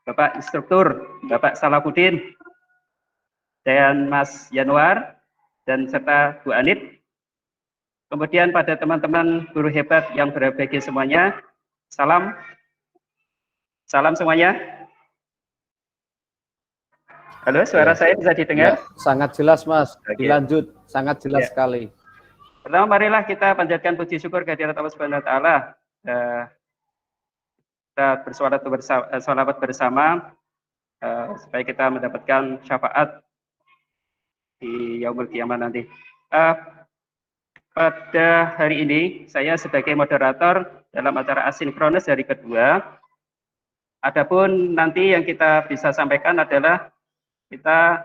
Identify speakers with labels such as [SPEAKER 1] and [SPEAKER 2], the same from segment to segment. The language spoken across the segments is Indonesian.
[SPEAKER 1] Bapak Instruktur, Bapak Salahuddin, dan Mas Yanuar, dan serta Bu Anit. Kemudian pada teman-teman guru hebat yang berbagi semuanya, salam semuanya. Halo, suara saya bisa didengar?
[SPEAKER 2] Ya, sangat jelas, Mas.
[SPEAKER 1] Oke.
[SPEAKER 2] Dilanjut, sangat jelas sekali.
[SPEAKER 1] Pertama, marilah kita panjatkan puji syukur kehadirat Allah Subhanahu wa taala. Kita bersolawat bersama supaya kita mendapatkan syafaat di yaumul kiamah nanti. Pada hari ini saya sebagai moderator dalam acara asinkronus hari kedua. Adapun nanti yang kita bisa sampaikan adalah kita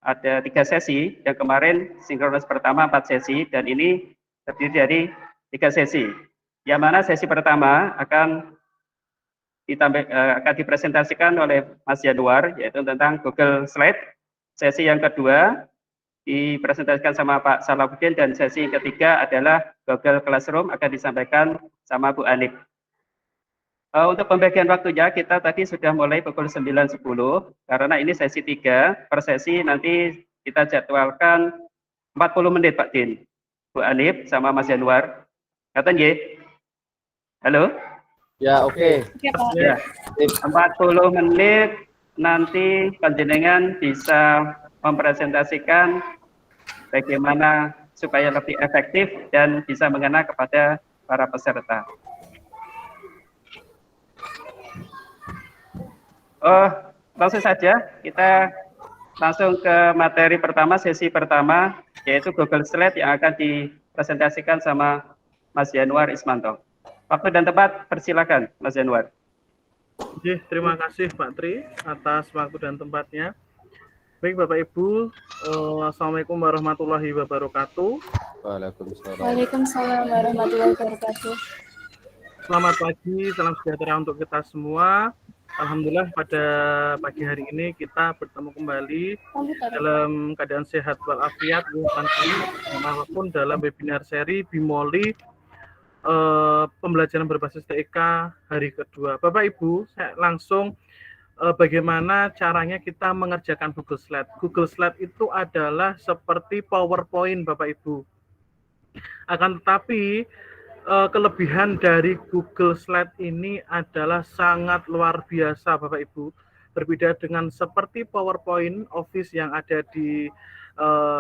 [SPEAKER 1] ada 3 sesi. Yang kemarin sinkronus pertama 4 sesi dan ini terdiri dari 3 sesi. Yang mana sesi pertama akan dipresentasikan oleh Mas Januar, yaitu tentang Google Slide. Sesi yang kedua dipresentasikan sama Pak Salahuddin, dan sesi yang ketiga adalah Google Classroom, akan disampaikan sama Bu Anip. Untuk pembagian waktunya kita tadi sudah mulai pukul 9.10, karena ini sesi 3, per sesi nanti kita jadwalkan 40 menit Pak Din. Bu Anip sama Mas Januar. Kata nggih? Halo?
[SPEAKER 2] Ya, oke.
[SPEAKER 1] Ya, 40 menit nanti panjenengan bisa mempresentasikan bagaimana supaya lebih efektif dan bisa mengena kepada para peserta. Langsung saja kita langsung ke materi pertama, sesi pertama, yaitu Google Slide yang akan dipresentasikan sama Mas Januar Ismanto. Waktu dan tempat, persilakan Mas Januar.
[SPEAKER 3] Oke, terima kasih Pak Tri atas waktu dan tempatnya. Baik Bapak Ibu, Assalamualaikum warahmatullahi wabarakatuh.
[SPEAKER 4] Waalaikumsalam warahmatullahi wabarakatuh.
[SPEAKER 3] Selamat pagi, salam sejahtera untuk kita semua. Alhamdulillah pada pagi hari ini kita bertemu kembali dalam keadaan sehat walafiat, walaupun dalam webinar seri Bimoli pembelajaran berbasis TIK hari kedua. Bapak Ibu, saya langsung bagaimana caranya kita mengerjakan Google Slide. Google Slide itu adalah seperti PowerPoint, Bapak Ibu. Akan tetapi kelebihan dari Google Slide ini adalah sangat luar biasa, Bapak Ibu. Berbeda dengan seperti PowerPoint Office yang ada di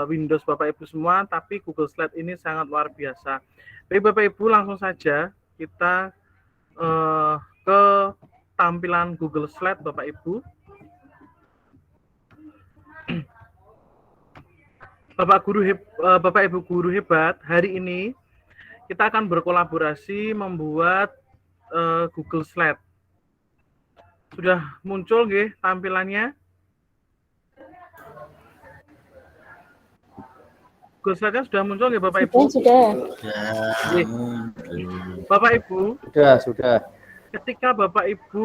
[SPEAKER 3] Windows Bapak Ibu semua, tapi Google Slide ini sangat luar biasa. Baik Bapak Ibu, langsung saja kita ke tampilan Google Slide Bapak Ibu. Bapak Ibu guru hebat, hari ini kita akan berkolaborasi membuat Google Slide. Sudah muncul nggih tampilannya? Google Slide-nya sudah muncul nggih Bapak Ibu?
[SPEAKER 4] Sudah.
[SPEAKER 3] Bapak Ibu?
[SPEAKER 2] Sudah.
[SPEAKER 3] Ketika Bapak Ibu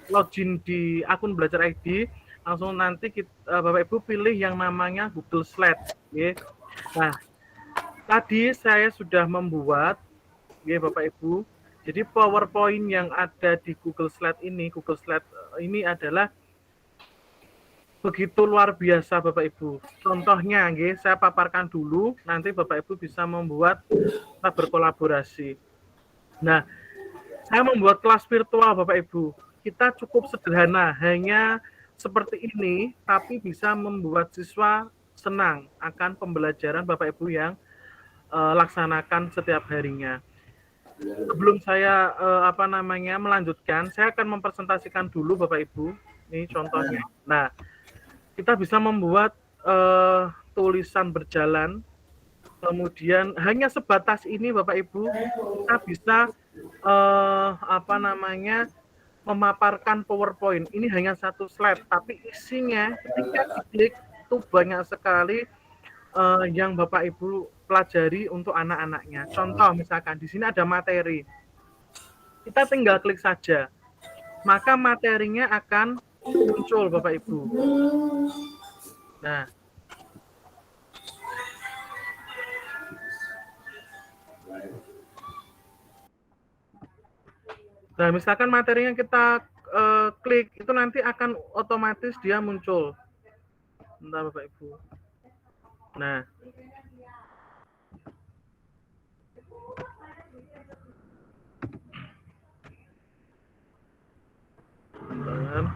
[SPEAKER 3] login di akun Belajar ID, langsung nanti Bapak Ibu pilih yang namanya Google Slide. Ya. Nah, tadi saya sudah membuat, ya Bapak Ibu. Jadi PowerPoint yang ada di Google Slide ini adalah begitu luar biasa Bapak Ibu. Contohnya, ya, saya paparkan dulu, nanti Bapak Ibu bisa membuat, kita berkolaborasi. Nah, saya membuat kelas virtual Bapak Ibu. Kita cukup sederhana, hanya seperti ini, tapi bisa membuat siswa senang akan pembelajaran Bapak Ibu yang laksanakan setiap harinya. Sebelum saya melanjutkan, saya akan mempresentasikan dulu Bapak Ibu. Ini contohnya. Nah, kita bisa membuat tulisan berjalan. Kemudian hanya sebatas ini Bapak Ibu, kita bisa memaparkan PowerPoint. Ini hanya satu slide, tapi isinya ketika diklik itu banyak sekali yang Bapak Ibu pelajari untuk anak-anaknya. Contoh misalkan di sini ada materi. Kita tinggal klik saja. Maka materinya akan muncul Bapak Ibu. Nah, Nah, misalkan materi yang kita klik itu nanti akan otomatis dia muncul. Bentar Bapak Ibu. Nah, bentar.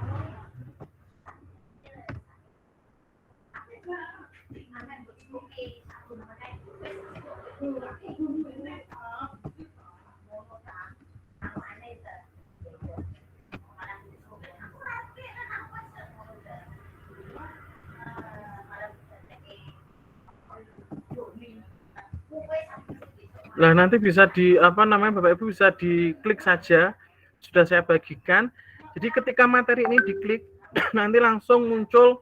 [SPEAKER 3] Nah, nanti bisa di Bapak Ibu bisa diklik saja. Sudah saya bagikan. Jadi ketika materi ini diklik, nanti langsung muncul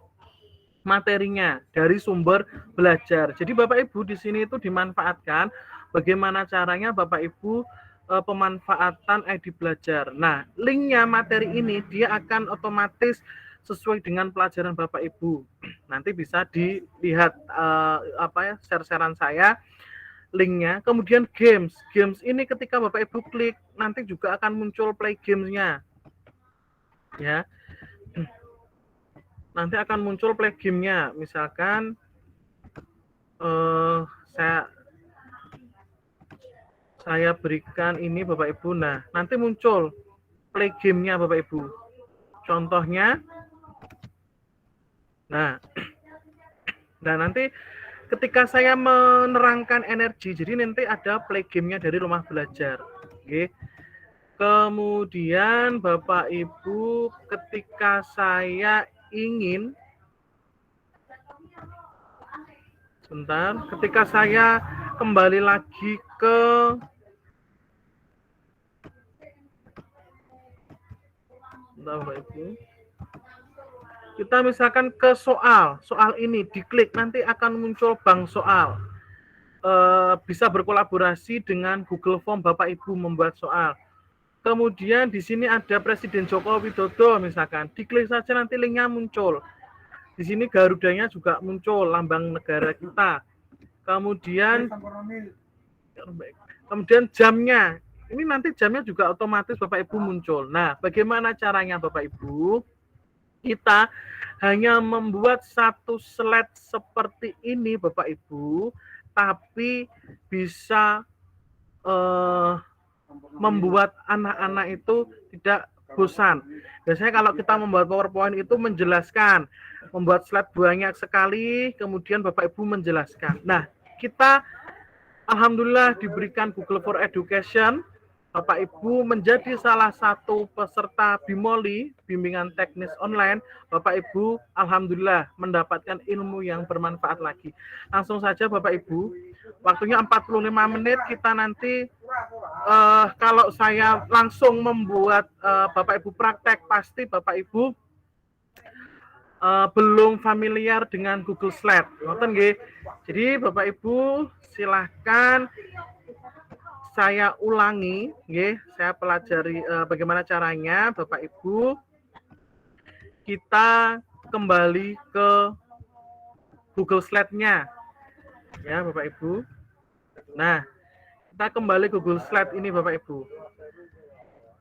[SPEAKER 3] materinya dari sumber belajar. Jadi Bapak Ibu di sini itu dimanfaatkan bagaimana caranya Bapak Ibu pemanfaatan ID belajar. Nah, linknya materi ini dia akan otomatis sesuai dengan pelajaran Bapak Ibu. Nanti bisa dilihat share-sharean saya linknya. Kemudian games ini ketika Bapak Ibu klik nanti juga akan muncul play gamesnya, ya. Nanti akan muncul play gamenya. Misalkan saya berikan ini Bapak Ibu. Nah, nanti muncul play gamenya Bapak Ibu. Contohnya, nah nanti ketika saya menerangkan energi, jadi nanti ada play gamenya dari rumah belajar. Oke. Kemudian Bapak Ibu ketika saya ingin, ketika saya kembali lagi ke Bapak Ibu, kita misalkan ke soal ini diklik nanti akan muncul bank soal. Bisa berkolaborasi dengan Google Form Bapak Ibu membuat soal. Kemudian di sini ada Presiden Joko Widodo misalkan, diklik saja nanti linknya muncul. Di sini Garudanya juga muncul, lambang negara kita. Kemudian jamnya, ini nanti jamnya juga otomatis Bapak Ibu muncul. Nah, bagaimana caranya Bapak Ibu? Kita hanya membuat satu slide seperti ini Bapak Ibu, tapi bisa membuat anak-anak itu tidak bosan. Biasanya kalau kita membuat PowerPoint itu menjelaskan, membuat slide banyak sekali, kemudian Bapak Ibu menjelaskan. Nah, kita alhamdulillah diberikan Google for Education. Bapak Ibu menjadi salah satu peserta BIMOLI, bimbingan teknis online. Bapak Ibu alhamdulillah mendapatkan ilmu yang bermanfaat lagi. Langsung saja Bapak Ibu, waktunya 45 menit, kita nanti kalau saya langsung membuat Bapak Ibu praktek, pasti Bapak Ibu belum familiar dengan Google Slide. Nonton nggih. Jadi Bapak Ibu silahkan saya ulangi, nggih, saya pelajari bagaimana caranya Bapak Ibu. Kita kembali ke Google Slide-nya. Ya, Bapak Ibu. Nah, kita kembali ke Google Slide ini Bapak Ibu.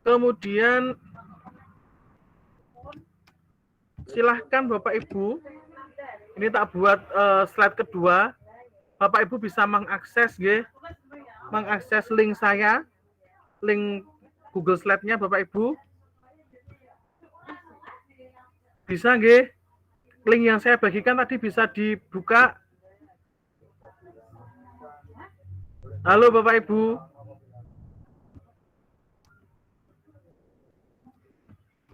[SPEAKER 3] Kemudian silahkan Bapak Ibu, ini tak buat slide kedua. Bapak Ibu bisa mengakses link saya, link Google Slide-nya Bapak Ibu. Bisa nggih? Link yang saya bagikan tadi bisa dibuka. Halo Bapak Ibu.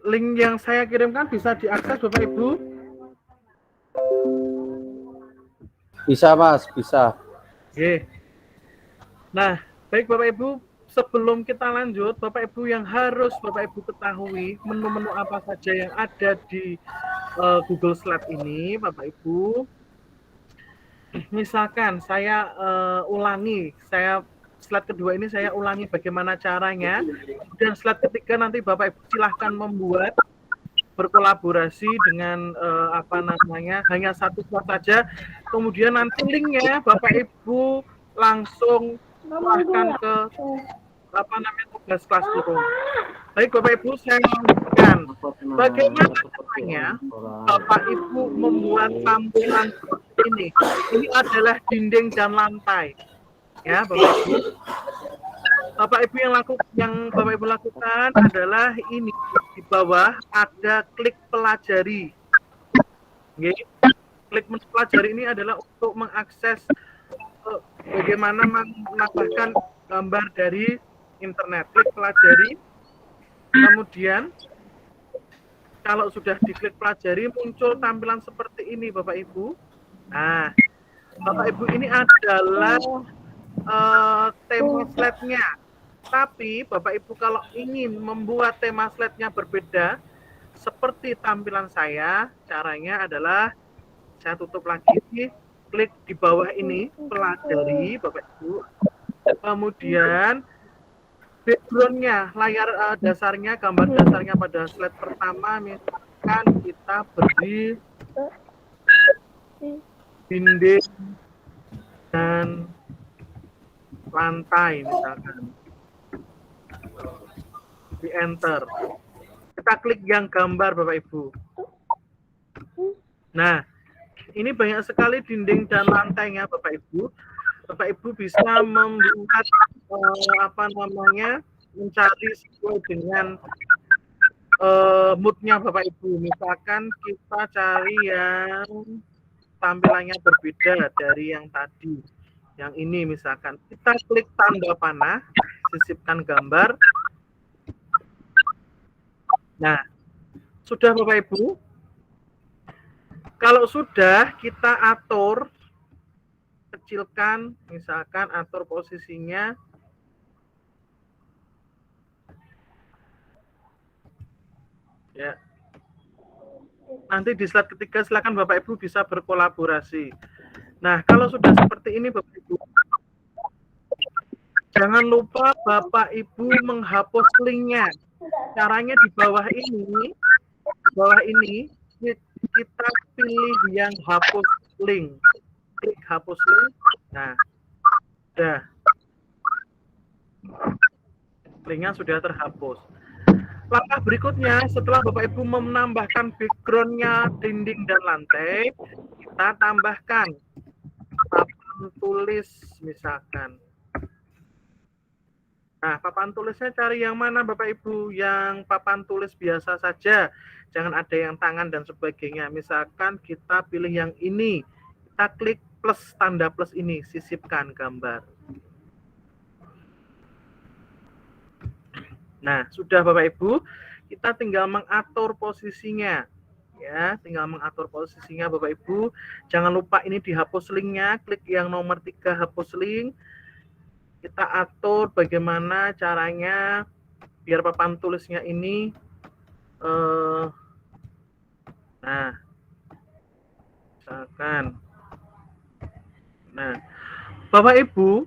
[SPEAKER 3] Link yang saya kirimkan bisa diakses Bapak Ibu?
[SPEAKER 2] Bisa Mas, bisa.
[SPEAKER 3] Oke. Nah, baik Bapak Ibu, sebelum kita lanjut, Bapak Ibu yang harus Bapak Ibu ketahui menu-menu apa saja yang ada di Google Slide ini, Bapak Ibu. Misalkan saya ulangi, slide kedua ini saya ulangi bagaimana caranya. Kemudian slide ketiga nanti Bapak Ibu silahkan membuat, berkolaborasi dengan hanya satu slide saja. Kemudian nanti linknya Bapak Ibu langsung silahkan ke tugas Classroom. Baik Bapak Ibu, saya lanjutkan. Bagaimana caranya Bapak Ibu membuat tampilan seperti ini? Ini adalah dinding dan lantai. Ya, Bapak Ibu. Bapak Ibu yang Bapak Ibu lakukan adalah ini, di bawah ada klik pelajari. Oke. Klik pelajari ini adalah untuk mengakses bagaimana menambahkan gambar dari internet. Klik pelajari. Kemudian kalau sudah diklik pelajari muncul tampilan seperti ini Bapak Ibu. Nah, Bapak Ibu ini adalah tema slide-nya. Tapi Bapak Ibu kalau ingin membuat tema slide-nya berbeda seperti tampilan saya, caranya adalah saya tutup lagi, klik di bawah ini, pelajari Bapak Ibu. Kemudian background-nya, layar dasarnya, gambar dasarnya pada slide pertama, misalkan kita beri dinding dan lantai misalkan. Di enter. Kita klik yang gambar Bapak Ibu. Nah, ini banyak sekali dinding dan lantainya Bapak Ibu. Bapak Ibu bisa membuat mencari sesuai dengan moodnya Bapak Ibu. Misalkan kita cari yang tampilannya berbeda dari yang tadi. Yang ini misalkan kita klik tanda panah, sisipkan gambar. Nah, sudah Bapak Ibu. Kalau sudah, kita atur, kecilkan, misalkan atur posisinya. Ya. Nanti di slide ketiga silakan Bapak Ibu bisa berkolaborasi. Nah, kalau sudah seperti ini Bapak Ibu, jangan lupa Bapak Ibu menghapus linknya. Caranya di bawah ini kita pilih yang hapus link. Klik hapus link. Nah, sudah. Linknya sudah terhapus. Langkah berikutnya, setelah Bapak Ibu menambahkan background-nya dinding dan lantai, kita tambahkan papan tulis misalkan. Nah, papan tulisnya cari yang mana Bapak Ibu? Yang papan tulis biasa saja. Jangan ada yang tangan dan sebagainya. Misalkan kita pilih yang ini. Kita klik plus, tanda plus ini. Sisipkan gambar. Nah, sudah Bapak Ibu. Kita tinggal mengatur posisinya. Ya, tinggal mengatur posisinya Bapak Ibu. Jangan lupa ini dihapus linknya. Klik yang nomor 3 hapus link. Kita atur bagaimana caranya biar papan tulisnya ini nah misalkan Bapak Ibu,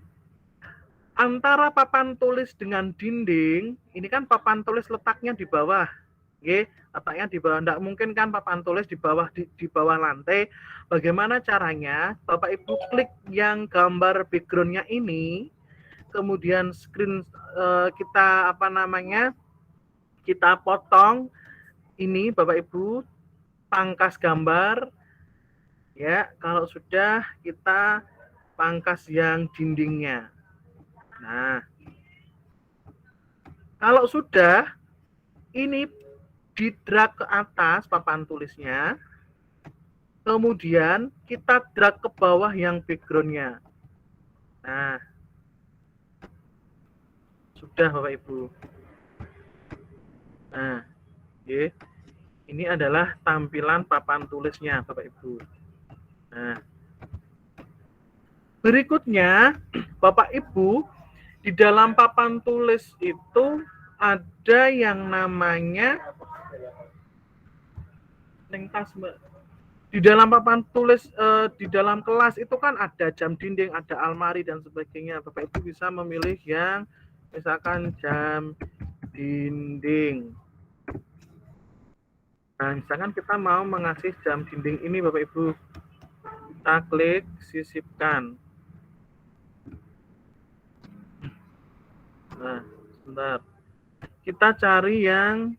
[SPEAKER 3] antara papan tulis dengan dinding ini kan papan tulis letaknya di bawah. Oke, letaknya di bawah. Tidak mungkin kan papan tulis di bawah lantai. Bagaimana caranya? Bapak Ibu klik yang gambar background-nya ini, kemudian screen kita kita potong ini Bapak Ibu, pangkas gambar ya. Kalau sudah kita pangkas yang dindingnya. Nah, kalau sudah ini di drag ke atas papan tulisnya, kemudian kita drag ke bawah yang background-nya. Nah, sudah Bapak Ibu. Nah, oke. Ini adalah tampilan papan tulisnya Bapak Ibu. Nah, berikutnya Bapak Ibu, di dalam papan tulis itu ada yang namanya di dalam papan tulis di dalam kelas itu kan ada jam dinding, ada almari dan sebagainya. Bapak Ibu bisa memilih yang misalkan jam dinding. Nah, misalkan kita mau mengasih jam dinding ini Bapak Ibu, kita klik sisipkan. Nah, sebentar. kita cari yang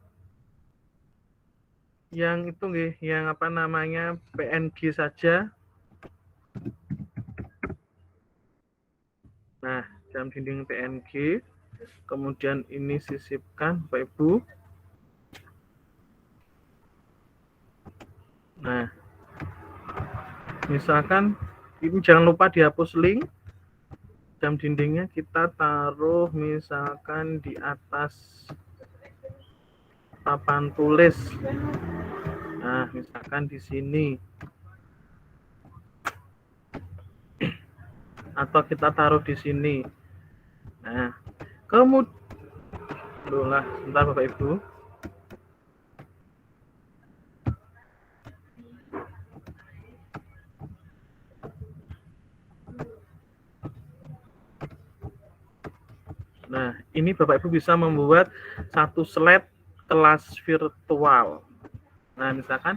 [SPEAKER 3] itu nggih, yang apa namanya PNG saja. Nah, jam dinding PNG, kemudian ini sisipkan Bapak Ibu. Nah, misalkan ini jangan lupa dihapus link. Jam dindingnya kita taruh misalkan di atas papan tulis. Nah, misalkan di sini. Atau kita taruh di sini. Nah, kemudian sebentar Bapak Ibu. Nah, ini Bapak Ibu bisa membuat satu slide kelas virtual. Nah, misalkan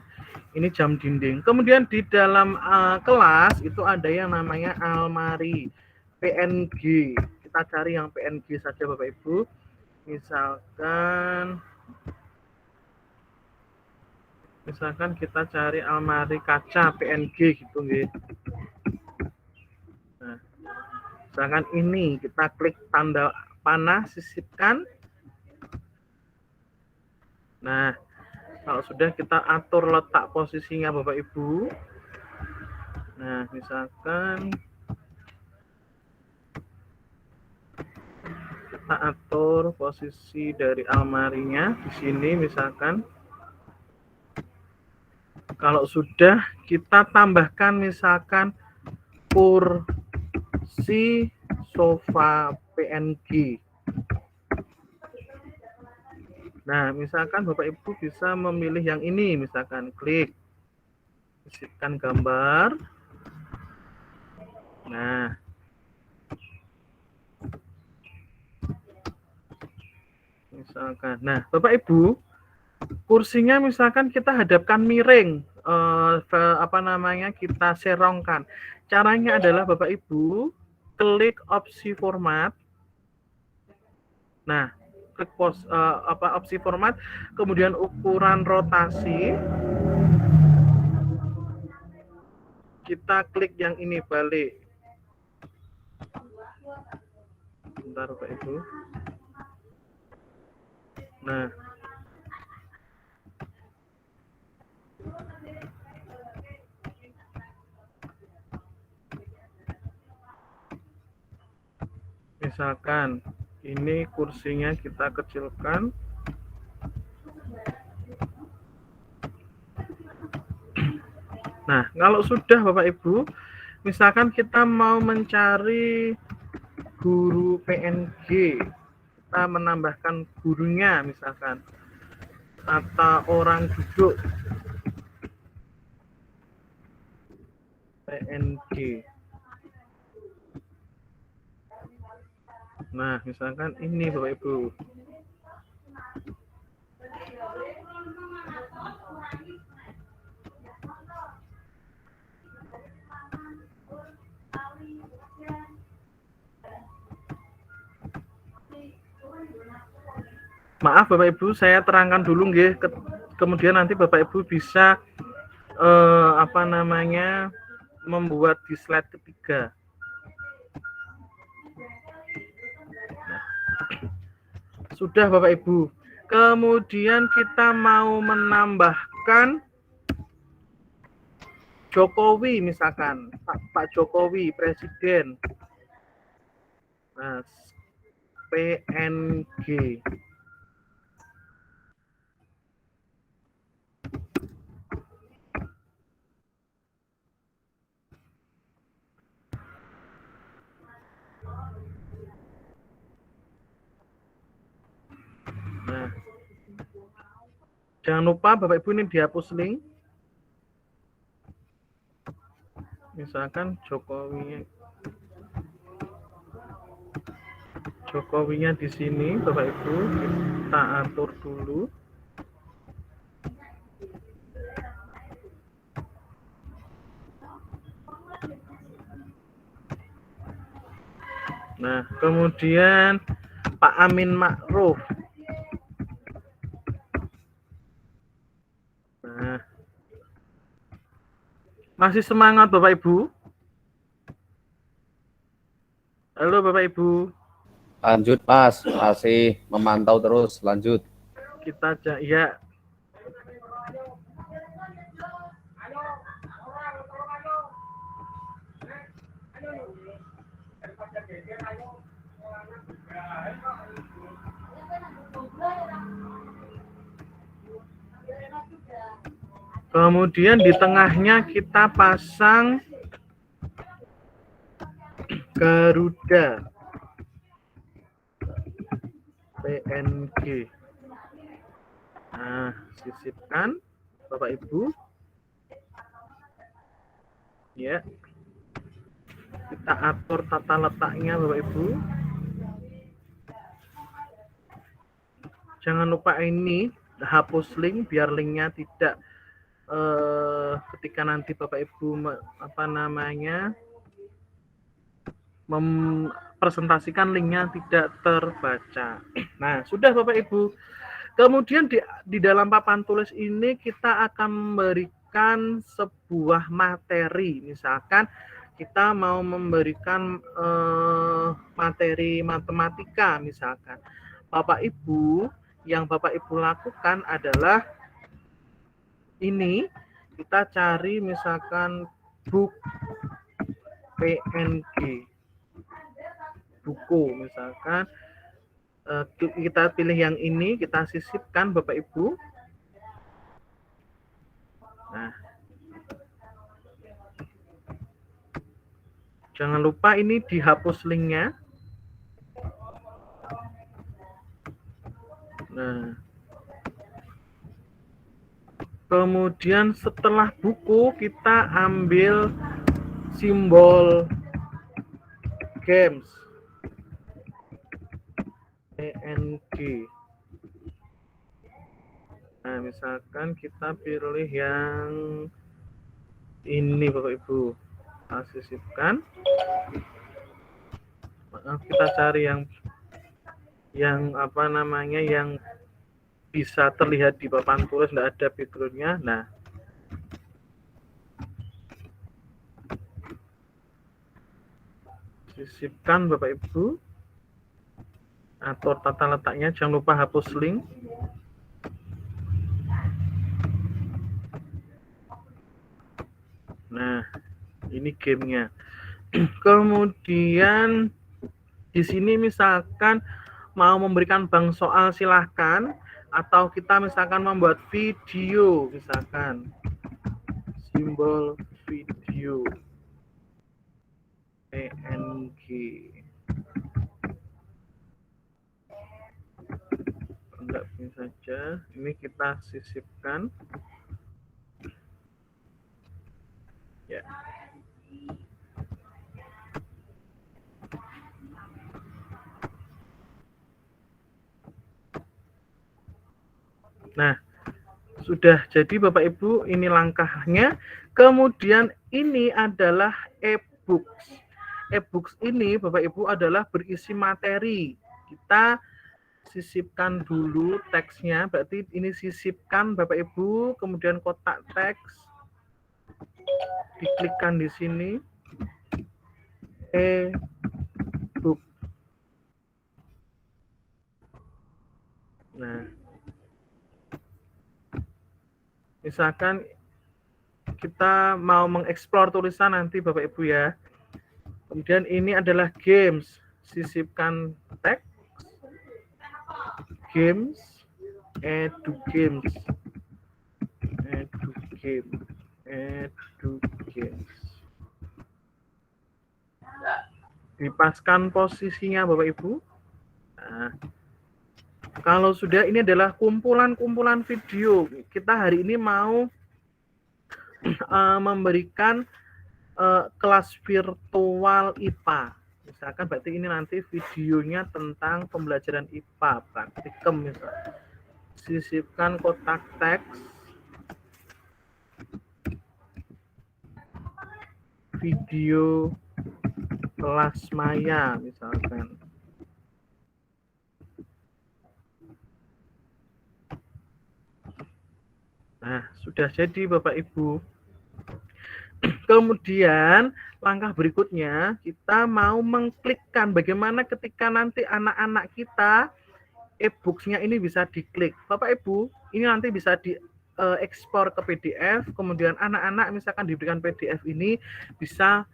[SPEAKER 3] ini jam dinding. Kemudian di dalam kelas itu ada yang namanya almari PNG. Kita cari yang PNG saja Bapak Ibu. Misalkan kita cari almari kaca PNG gitu nggih. Nah, misalkan ini kita klik tanda panah, sisipkan. Nah, kalau sudah kita atur letak posisinya Bapak Ibu. Nah, misalkan kita atur posisi dari almarinya di sini misalkan. Kalau sudah kita tambahkan misalkan kursi sofa PNG. Nah, misalkan Bapak Ibu bisa memilih yang ini, misalkan klik, sisipkan gambar. Nah, misalkan, nah Bapak Ibu, kursinya misalkan kita hadapkan miring, apa namanya, kita serongkan. Caranya adalah Bapak Ibu klik opsi format. Nah, klik opsi format, kemudian ukuran rotasi. Kita klik yang ini balik. Bentar Bapak Ibu. Nah, misalkan ini kursinya kita kecilkan. Nah, kalau sudah Bapak Ibu, misalkan kita mau mencari guru PNG, kita menambahkan gurunya misalkan, atau orang duduk PNG. Nah, misalkan ini Bapak Ibu. Maaf Bapak Ibu, saya terangkan dulu nggih, kemudian nanti Bapak Ibu bisa apa namanya, membuat di slide ketiga. Nah, sudah Bapak Ibu. Kemudian kita mau menambahkan Jokowi misalkan, Pak Jokowi Presiden. Nah, PNG. Nah, jangan lupa Bapak Ibu ini dihapus link. Misalkan Jokowinya di sini Bapak Ibu, kita atur dulu. Nah, kemudian Pak Amin Ma'ruf. Nah, masih semangat Bapak Ibu? Halo Bapak Ibu.
[SPEAKER 2] Lanjut Mas, masih memantau terus, lanjut.
[SPEAKER 3] Kita ya. Kemudian di tengahnya kita pasang Garuda PNG. Nah, sisipkan Bapak Ibu. Ya. Kita atur tata letaknya Bapak Ibu. Jangan lupa ini hapus link biar linknya tidak ketika nanti Bapak Ibu mempresentasikan linknya tidak terbaca. Nah, sudah Bapak Ibu. Kemudian di dalam papan tulis ini kita akan memberikan sebuah materi. Misalkan kita mau memberikan materi matematika misalkan. Bapak Ibu, yang Bapak Ibu lakukan adalah ini, kita cari misalkan book PNG, buku misalkan, kita pilih yang ini, kita sisipkan Bapak Ibu. Nah, jangan lupa ini dihapus linknya. Nah, kemudian setelah buku kita ambil simbol games PNG. Nah, misalkan kita pilih yang ini Bapak Ibu, kita sisipkan. Kita cari yang yang bisa terlihat di papan tulis, tidak ada backgroundnya. Nah, sisipkan Bapak Ibu, atur tata letaknya, jangan lupa hapus link. Nah, ini gamenya. Kemudian di sini misalkan mau memberikan bank soal silahkan, atau kita misalkan membuat video, misalkan simbol video PNG. Enggak ini saja, ini kita sisipkan. Ya. Nah, sudah jadi Bapak Ibu, ini langkahnya. Kemudian ini adalah e-books. E-books ini Bapak Ibu adalah berisi materi. Kita sisipkan dulu teksnya, berarti ini sisipkan Bapak Ibu, kemudian kotak teks. Diklikkan di sini. E-book. Nah, misalkan kita mau mengeksplor tulisan nanti Bapak Ibu ya. Kemudian ini adalah games, sisipkan teks, games, edu games, dipaskan posisinya Bapak Ibu. Nah, kalau sudah, ini adalah kumpulan-kumpulan video. Kita hari ini mau memberikan kelas virtual IPA. Misalkan berarti ini nanti videonya tentang pembelajaran IPA, praktikum misalnya. Sisipkan kotak teks, video kelas maya misalkan. Nah, sudah jadi Bapak Ibu. Kemudian langkah berikutnya kita mau mengklikkan bagaimana ketika nanti anak-anak kita e-books-nya ini bisa diklik. Bapak Ibu, ini nanti bisa diekspor ke PDF, kemudian anak-anak misalkan diberikan PDF ini bisa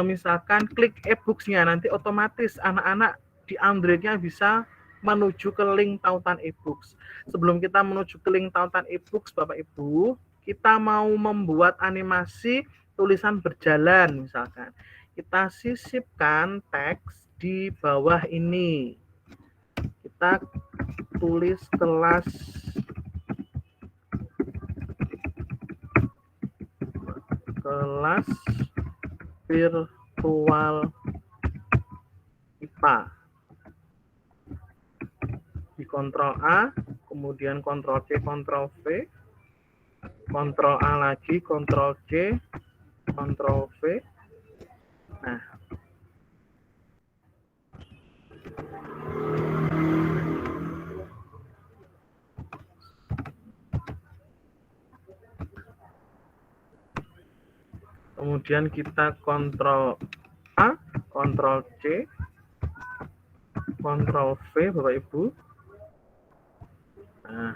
[SPEAKER 3] misalkan klik e-books-nya, nanti otomatis anak-anak di Android-nya bisa menuju ke link tautan e-books. Sebelum kita menuju ke link tautan e-books, Bapak Ibu, kita mau membuat animasi tulisan berjalan misalkan. Kita sisipkan teks di bawah ini. Kita tulis kelas virtual IPA. Di Ctrl A, kemudian Ctrl C, Ctrl V, Ctrl A lagi, Ctrl C, Ctrl V. Nah, kemudian kita Ctrl A, Ctrl C, Ctrl V, Bapak Ibu. Nah,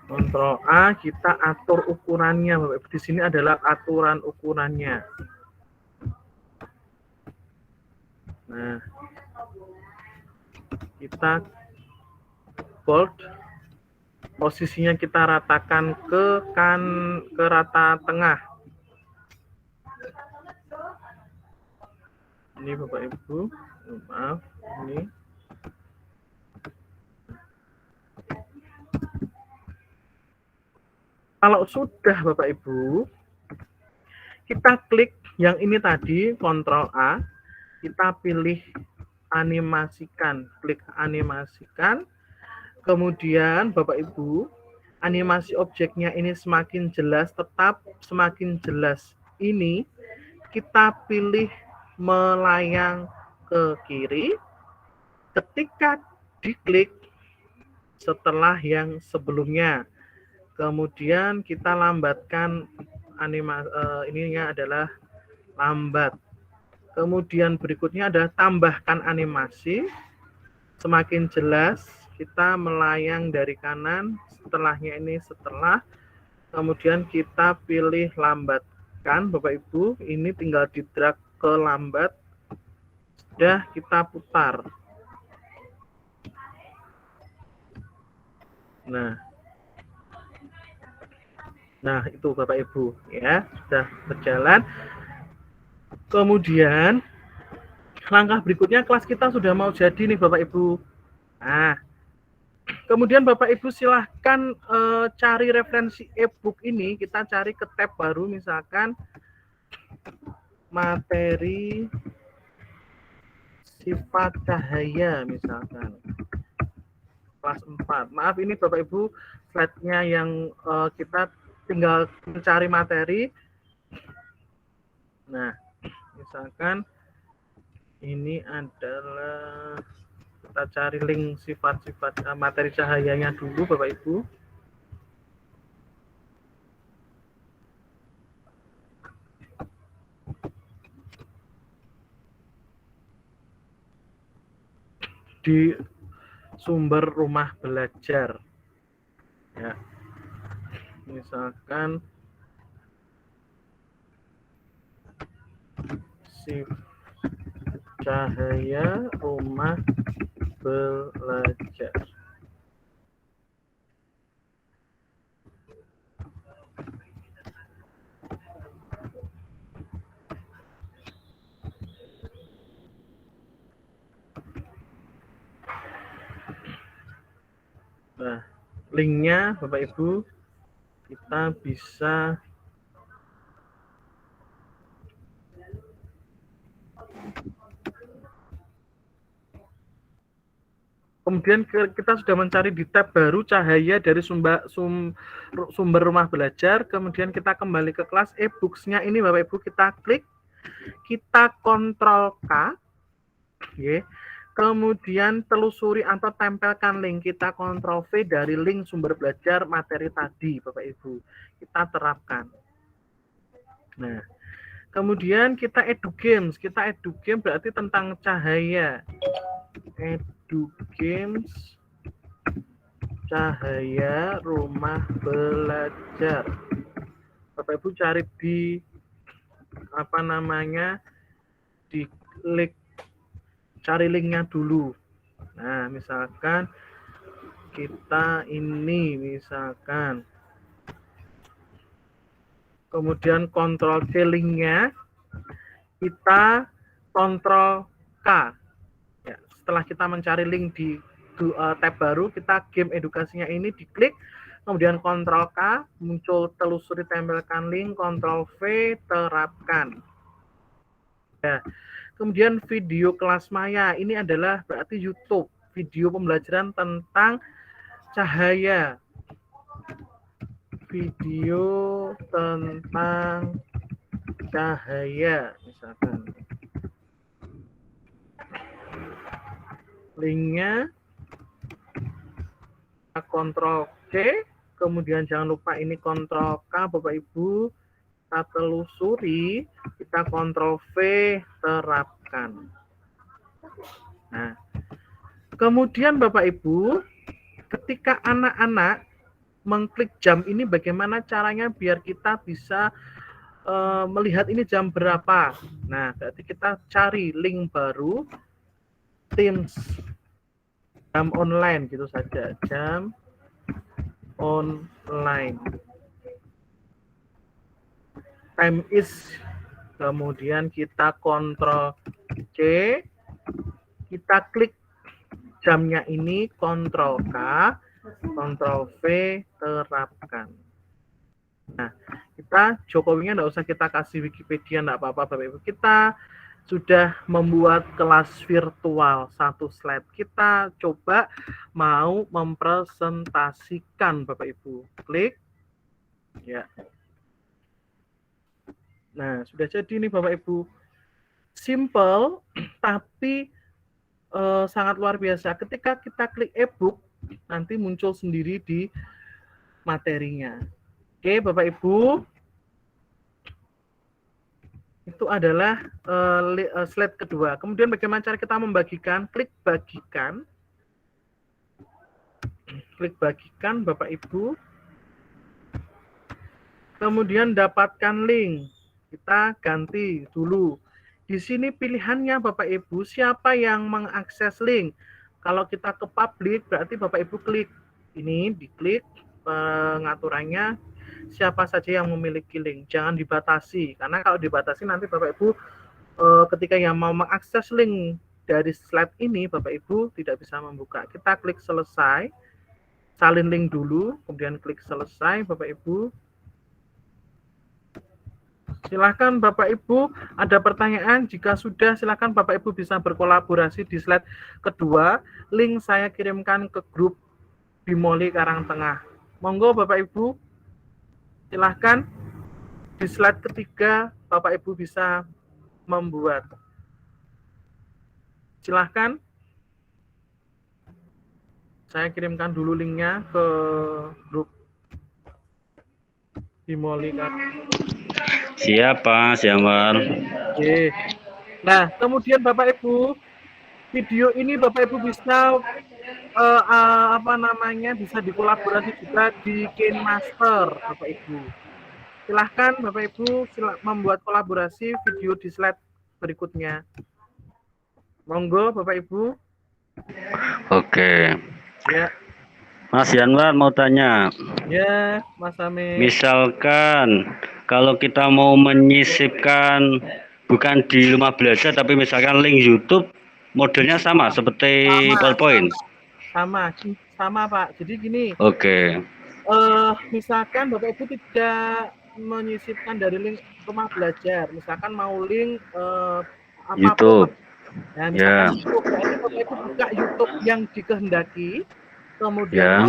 [SPEAKER 3] Ctrl A, kita atur ukurannya, Bapak Ibu. Di sini adalah aturan ukurannya. Nah, kita bold, posisinya kita ratakan ke rata tengah. Ini Bapak Ibu, maaf, ini. Kalau sudah Bapak Ibu, kita klik yang ini tadi, Ctrl A, kita pilih animasikan, klik animasikan. Kemudian Bapak Ibu, animasi objeknya ini semakin jelas, tetap semakin jelas. Ini kita pilih melayang ke kiri ketika diklik setelah yang sebelumnya. Kemudian kita lambatkan ininya adalah lambat. Kemudian berikutnya adalah tambahkan animasi. Semakin jelas kita melayang dari kanan, setelahnya ini setelah. Kemudian kita pilih lambatkan, Bapak Ibu. Ini tinggal di-drag ke lambat. Sudah kita putar. Nah, itu Bapak Ibu ya, sudah berjalan. Kemudian langkah berikutnya kelas kita sudah mau jadi nih Bapak Ibu. Nah, kemudian Bapak Ibu silahkan cari referensi e-book ini, kita cari ke tab baru misalkan materi sifat cahaya misalkan. Kelas 4. Maaf ini Bapak Ibu slide-nya yang kita tinggal mencari materi. Nah, misalkan ini adalah kita cari link sifat-sifat materi cahayanya dulu Bapak Ibu. Di sumber rumah belajar. Ya. Misalkan cahaya rumah belajar. Nah, linknya Bapak Ibu kita bisa kemudian kita sudah mencari di tab baru cahaya dari sumber rumah belajar. Kemudian kita kembali ke kelas e-books-nya ini Bapak Ibu kita klik, kita Ctrl K, Kemudian telusuri atau tempelkan link, kita Ctrl V dari link sumber belajar materi tadi, Bapak Ibu. Kita terapkan. Nah, kemudian kita edu games. Kita edu game berarti tentang cahaya. Edu games, cahaya rumah belajar. Bapak Ibu cari di apa namanya, di klik, cari linknya dulu. Nah, misalkan kita ini, misalkan, kemudian Ctrl C linknya, kita Ctrl K. Ya, setelah kita mencari link di tab baru, kita game edukasinya ini diklik, kemudian Ctrl K, muncul telusuri tempelkan link, Ctrl V, terapkan. Ya. Kemudian video kelas maya, ini adalah berarti YouTube, video pembelajaran tentang cahaya. Video tentang cahaya, misalkan. Linknya, Ctrl C, kemudian jangan lupa ini Ctrl K, Bapak Ibu, kita telusuri, kita Ctrl V, terapkan. Nah, kemudian Bapak Ibu, ketika anak-anak mengklik jam ini, bagaimana caranya biar kita bisa melihat ini jam berapa? Nah, berarti kita cari link baru, Teams, jam online, gitu saja, jam online. Time is, kemudian kita Ctrl C, kita klik jamnya ini, Ctrl K, Ctrl V, terapkan. Nah, kita Jokowinya nggak usah kita kasih Wikipedia, nggak apa-apa Bapak Ibu. Kita sudah membuat kelas virtual 1 slide. Kita coba mau mempresentasikan Bapak Ibu. Klik. Ya. Nah, sudah jadi nih Bapak Ibu. Simple, tapi sangat luar biasa. Ketika kita klik e-book, nanti muncul sendiri di materinya. Oke, Bapak Ibu. Itu adalah slide kedua. Kemudian bagaimana cara kita membagikan? Klik bagikan. Klik bagikan, Bapak Ibu. Kemudian dapatkan link. Kita ganti dulu. Di sini pilihannya Bapak Ibu, siapa yang mengakses link. Kalau kita ke public, berarti Bapak Ibu klik. Ini diklik pengaturannya, siapa saja yang memiliki link. Jangan dibatasi, karena kalau dibatasi nanti Bapak Ibu ketika yang mau mengakses link dari slide ini, Bapak Ibu tidak bisa membuka. Kita klik selesai, salin link dulu, kemudian klik selesai, Bapak Ibu. Silakan Bapak Ibu, ada pertanyaan? Jika sudah, silakan Bapak Ibu bisa berkolaborasi di slide kedua. Link saya kirimkan ke grup Bimoli Karangtengah. Monggo Bapak Ibu, silakan di slide ketiga Bapak Ibu bisa membuat. Silakan. Saya kirimkan dulu linknya ke grup Bimoli Karangtengah.
[SPEAKER 4] Siapa, Jamal?
[SPEAKER 3] Oke. Nah, kemudian Bapak Ibu, video ini Bapak Ibu bisa bisa dikolaborasi juga di KineMaster, Bapak Ibu. Silahkan Bapak Ibu membuat kolaborasi video di slide berikutnya. Monggo Bapak Ibu.
[SPEAKER 4] Oke.
[SPEAKER 3] Ya.
[SPEAKER 4] Mas Yanwar mau tanya.
[SPEAKER 3] Ya, Mas Amin.
[SPEAKER 4] Misalkan kalau kita mau menyisipkan bukan di rumah belajar tapi misalkan link YouTube, modelnya sama seperti PowerPoint.
[SPEAKER 3] Sama Pak. Jadi gini.
[SPEAKER 4] Oke.
[SPEAKER 3] Misalkan Bapak Ibu tidak menyisipkan dari link rumah belajar, misalkan mau link apapun.
[SPEAKER 4] YouTube.
[SPEAKER 3] Nah, misalkan YouTube, berarti Bapak Ibu buka YouTube yang dikehendaki, kemudian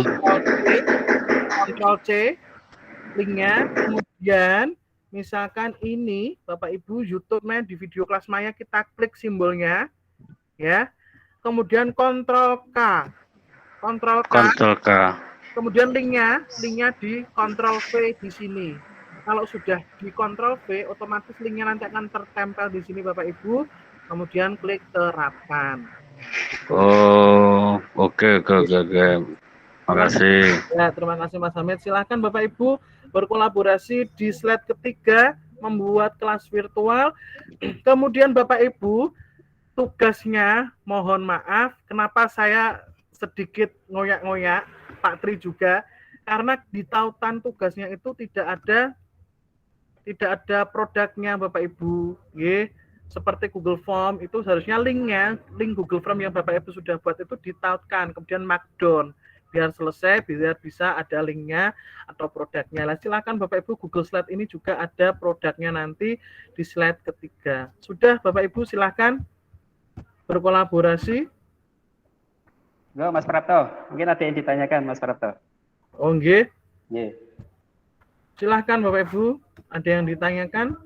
[SPEAKER 3] Ctrl C linknya, kemudian misalkan ini Bapak Ibu YouTube-nya di video kelas maya, kita klik simbolnya, ya. kemudian Ctrl K. Ctrl K,
[SPEAKER 4] Kontrol K.
[SPEAKER 3] kemudian linknya di Ctrl V di sini. Kalau sudah di Ctrl V, otomatis linknya nanti akan tertempel di sini Bapak Ibu. Kemudian klik terapkan.
[SPEAKER 4] Oh, oke. Makasih.
[SPEAKER 3] Ya, terima kasih Mas Hamid. Silahkan Bapak Ibu berkolaborasi di slide ketiga, membuat kelas virtual. Kemudian Bapak Ibu, tugasnya mohon maaf, kenapa saya sedikit ngoyak-ngoyak, Pak Tri juga, karena di tautan tugasnya itu tidak ada produknya Bapak Ibu. Seperti Google Form itu seharusnya link Google Form yang Bapak Ibu sudah buat itu ditautkan, kemudian markdown biar selesai, biar bisa ada linknya atau produknya. Nah, silakan Bapak Ibu, Google Slide ini juga ada produknya nanti di slide ketiga. Sudah Bapak Ibu, silakan berkolaborasi.
[SPEAKER 1] Mas Prapto, mungkin ada yang ditanyakan Mas Prapto.
[SPEAKER 3] Oh, nggih.
[SPEAKER 1] Nggih.
[SPEAKER 3] Silakan Bapak Ibu, ada yang ditanyakan?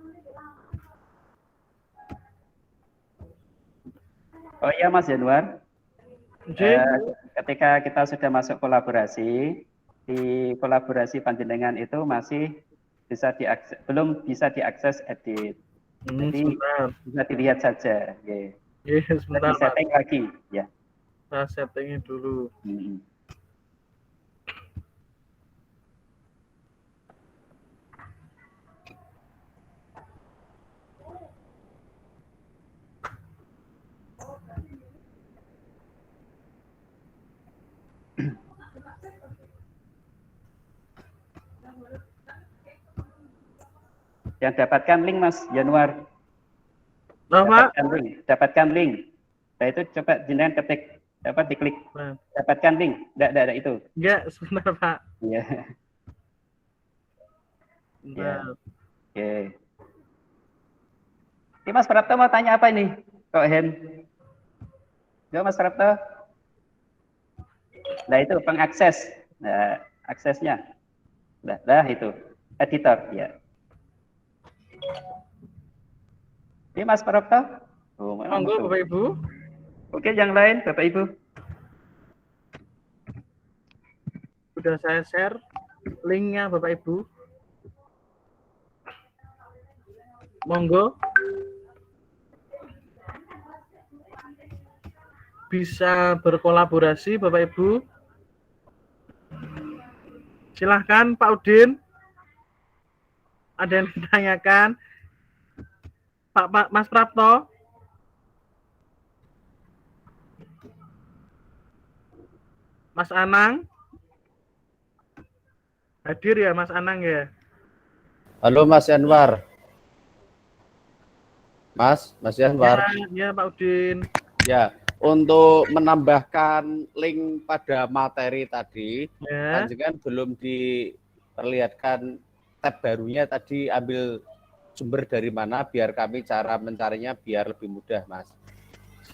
[SPEAKER 1] Oh iya Mas Januar. Ketika kita sudah masuk kolaborasi, di kolaborasi panjenengan itu masih bisa diakses, belum bisa diakses edit. Jadi bisa dilihat saja.
[SPEAKER 3] Sebentar,
[SPEAKER 1] setting lagi, ya.
[SPEAKER 3] Saya settingnya dulu.
[SPEAKER 1] Yang dapatkan link Mas Januar. Dapatkan link. Nah itu coba jenengan ketik, dapat diklik. Dapatkan link. Enggak ada itu.
[SPEAKER 3] Enggak, sebentar Pak.
[SPEAKER 1] Iya.
[SPEAKER 3] Ya.
[SPEAKER 1] Oke. Ini Mas Prapto mau tanya apa ini? Kok hand? Ya Mas Prapto. Nah itu pengakses. Nah, aksesnya. Nah itu. Editor, ya. Ini Mas Prapto.
[SPEAKER 3] Monggo Bapak Ibu.
[SPEAKER 1] Oke, yang lain Bapak Ibu.
[SPEAKER 3] Sudah saya share linknya Bapak Ibu. Monggo. Bisa berkolaborasi Bapak Ibu. Silahkan Pak Udin. Ada yang ditanyakan? Pak Mas Prapto. Mas Anang. Hadir ya Mas Anang ya?
[SPEAKER 2] Halo Mas Yanwar. Mas Yanwar.
[SPEAKER 3] Ya Pak Udin.
[SPEAKER 2] Ya, untuk menambahkan link pada materi tadi, kan belum diperlihatkan tab barunya tadi, ambil sumber dari mana biar kami cara mencarinya biar lebih mudah, Mas.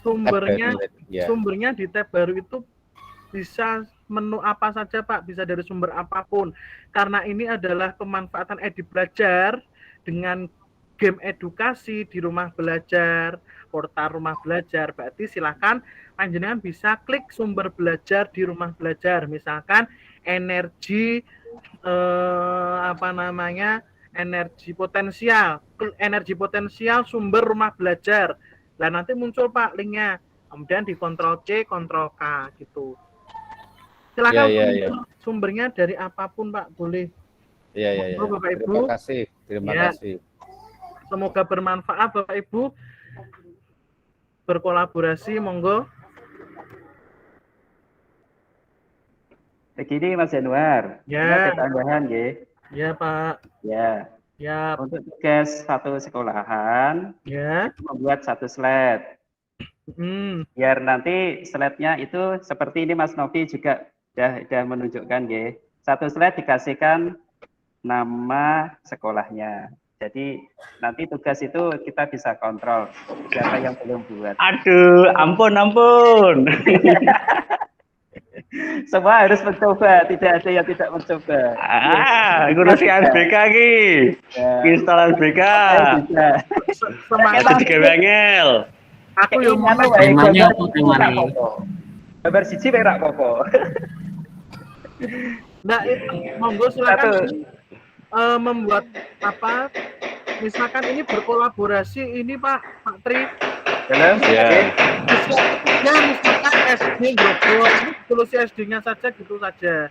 [SPEAKER 3] Sumbernya di tab baru itu bisa menu apa saja Pak, bisa dari sumber apapun. Karena ini adalah pemanfaatan Edi Belajar dengan game edukasi di rumah belajar, portal rumah belajar. Berarti silakan panjenengan bisa klik sumber belajar di rumah belajar. Misalkan energi energi potensial sumber rumah belajar. Nah nanti muncul Pak linknya. Kemudian di Ctrl C, Ctrl K gitu. Silakan sumbernya dari apapun Pak, boleh.
[SPEAKER 2] Iya.
[SPEAKER 3] Bapak Ibu.
[SPEAKER 2] Terima kasih.
[SPEAKER 3] Semoga bermanfaat Bapak Ibu. Berkolaborasi, monggo.
[SPEAKER 1] Begini Mas Januar.
[SPEAKER 3] Ya.
[SPEAKER 1] Ada tambahan ya.
[SPEAKER 3] Ya Pak.
[SPEAKER 1] Ya. Untuk tugas satu sekolahan, membuat satu slide. Biar nanti slide-nya itu seperti ini Mas Novi juga sudah menunjukkan ya. Satu slide dikasihkan nama sekolahnya. Jadi nanti tugas itu kita bisa kontrol siapa yang belum buat.
[SPEAKER 4] Aduh, ampun.
[SPEAKER 1] Semua harus mencoba, tidak ada yang tidak mencoba.
[SPEAKER 4] Ngurusi SBK ki. Install SBK.
[SPEAKER 3] Semangat.
[SPEAKER 4] Jadi gawe angel.
[SPEAKER 3] Aku yang
[SPEAKER 1] mana
[SPEAKER 3] mau
[SPEAKER 1] wae
[SPEAKER 5] Temanya
[SPEAKER 1] gambar
[SPEAKER 5] apa temanya?
[SPEAKER 1] gambar siji mek rak apa.
[SPEAKER 3] Nah, monggo silakan
[SPEAKER 1] Satu.
[SPEAKER 3] membuat apa? Misalkan ini berkolaborasi ini Pak Tri.
[SPEAKER 1] Dalam
[SPEAKER 4] Ya.
[SPEAKER 3] Usia ketiga misalkan SD Grogol, ini tulis SD-nya saja gitu saja.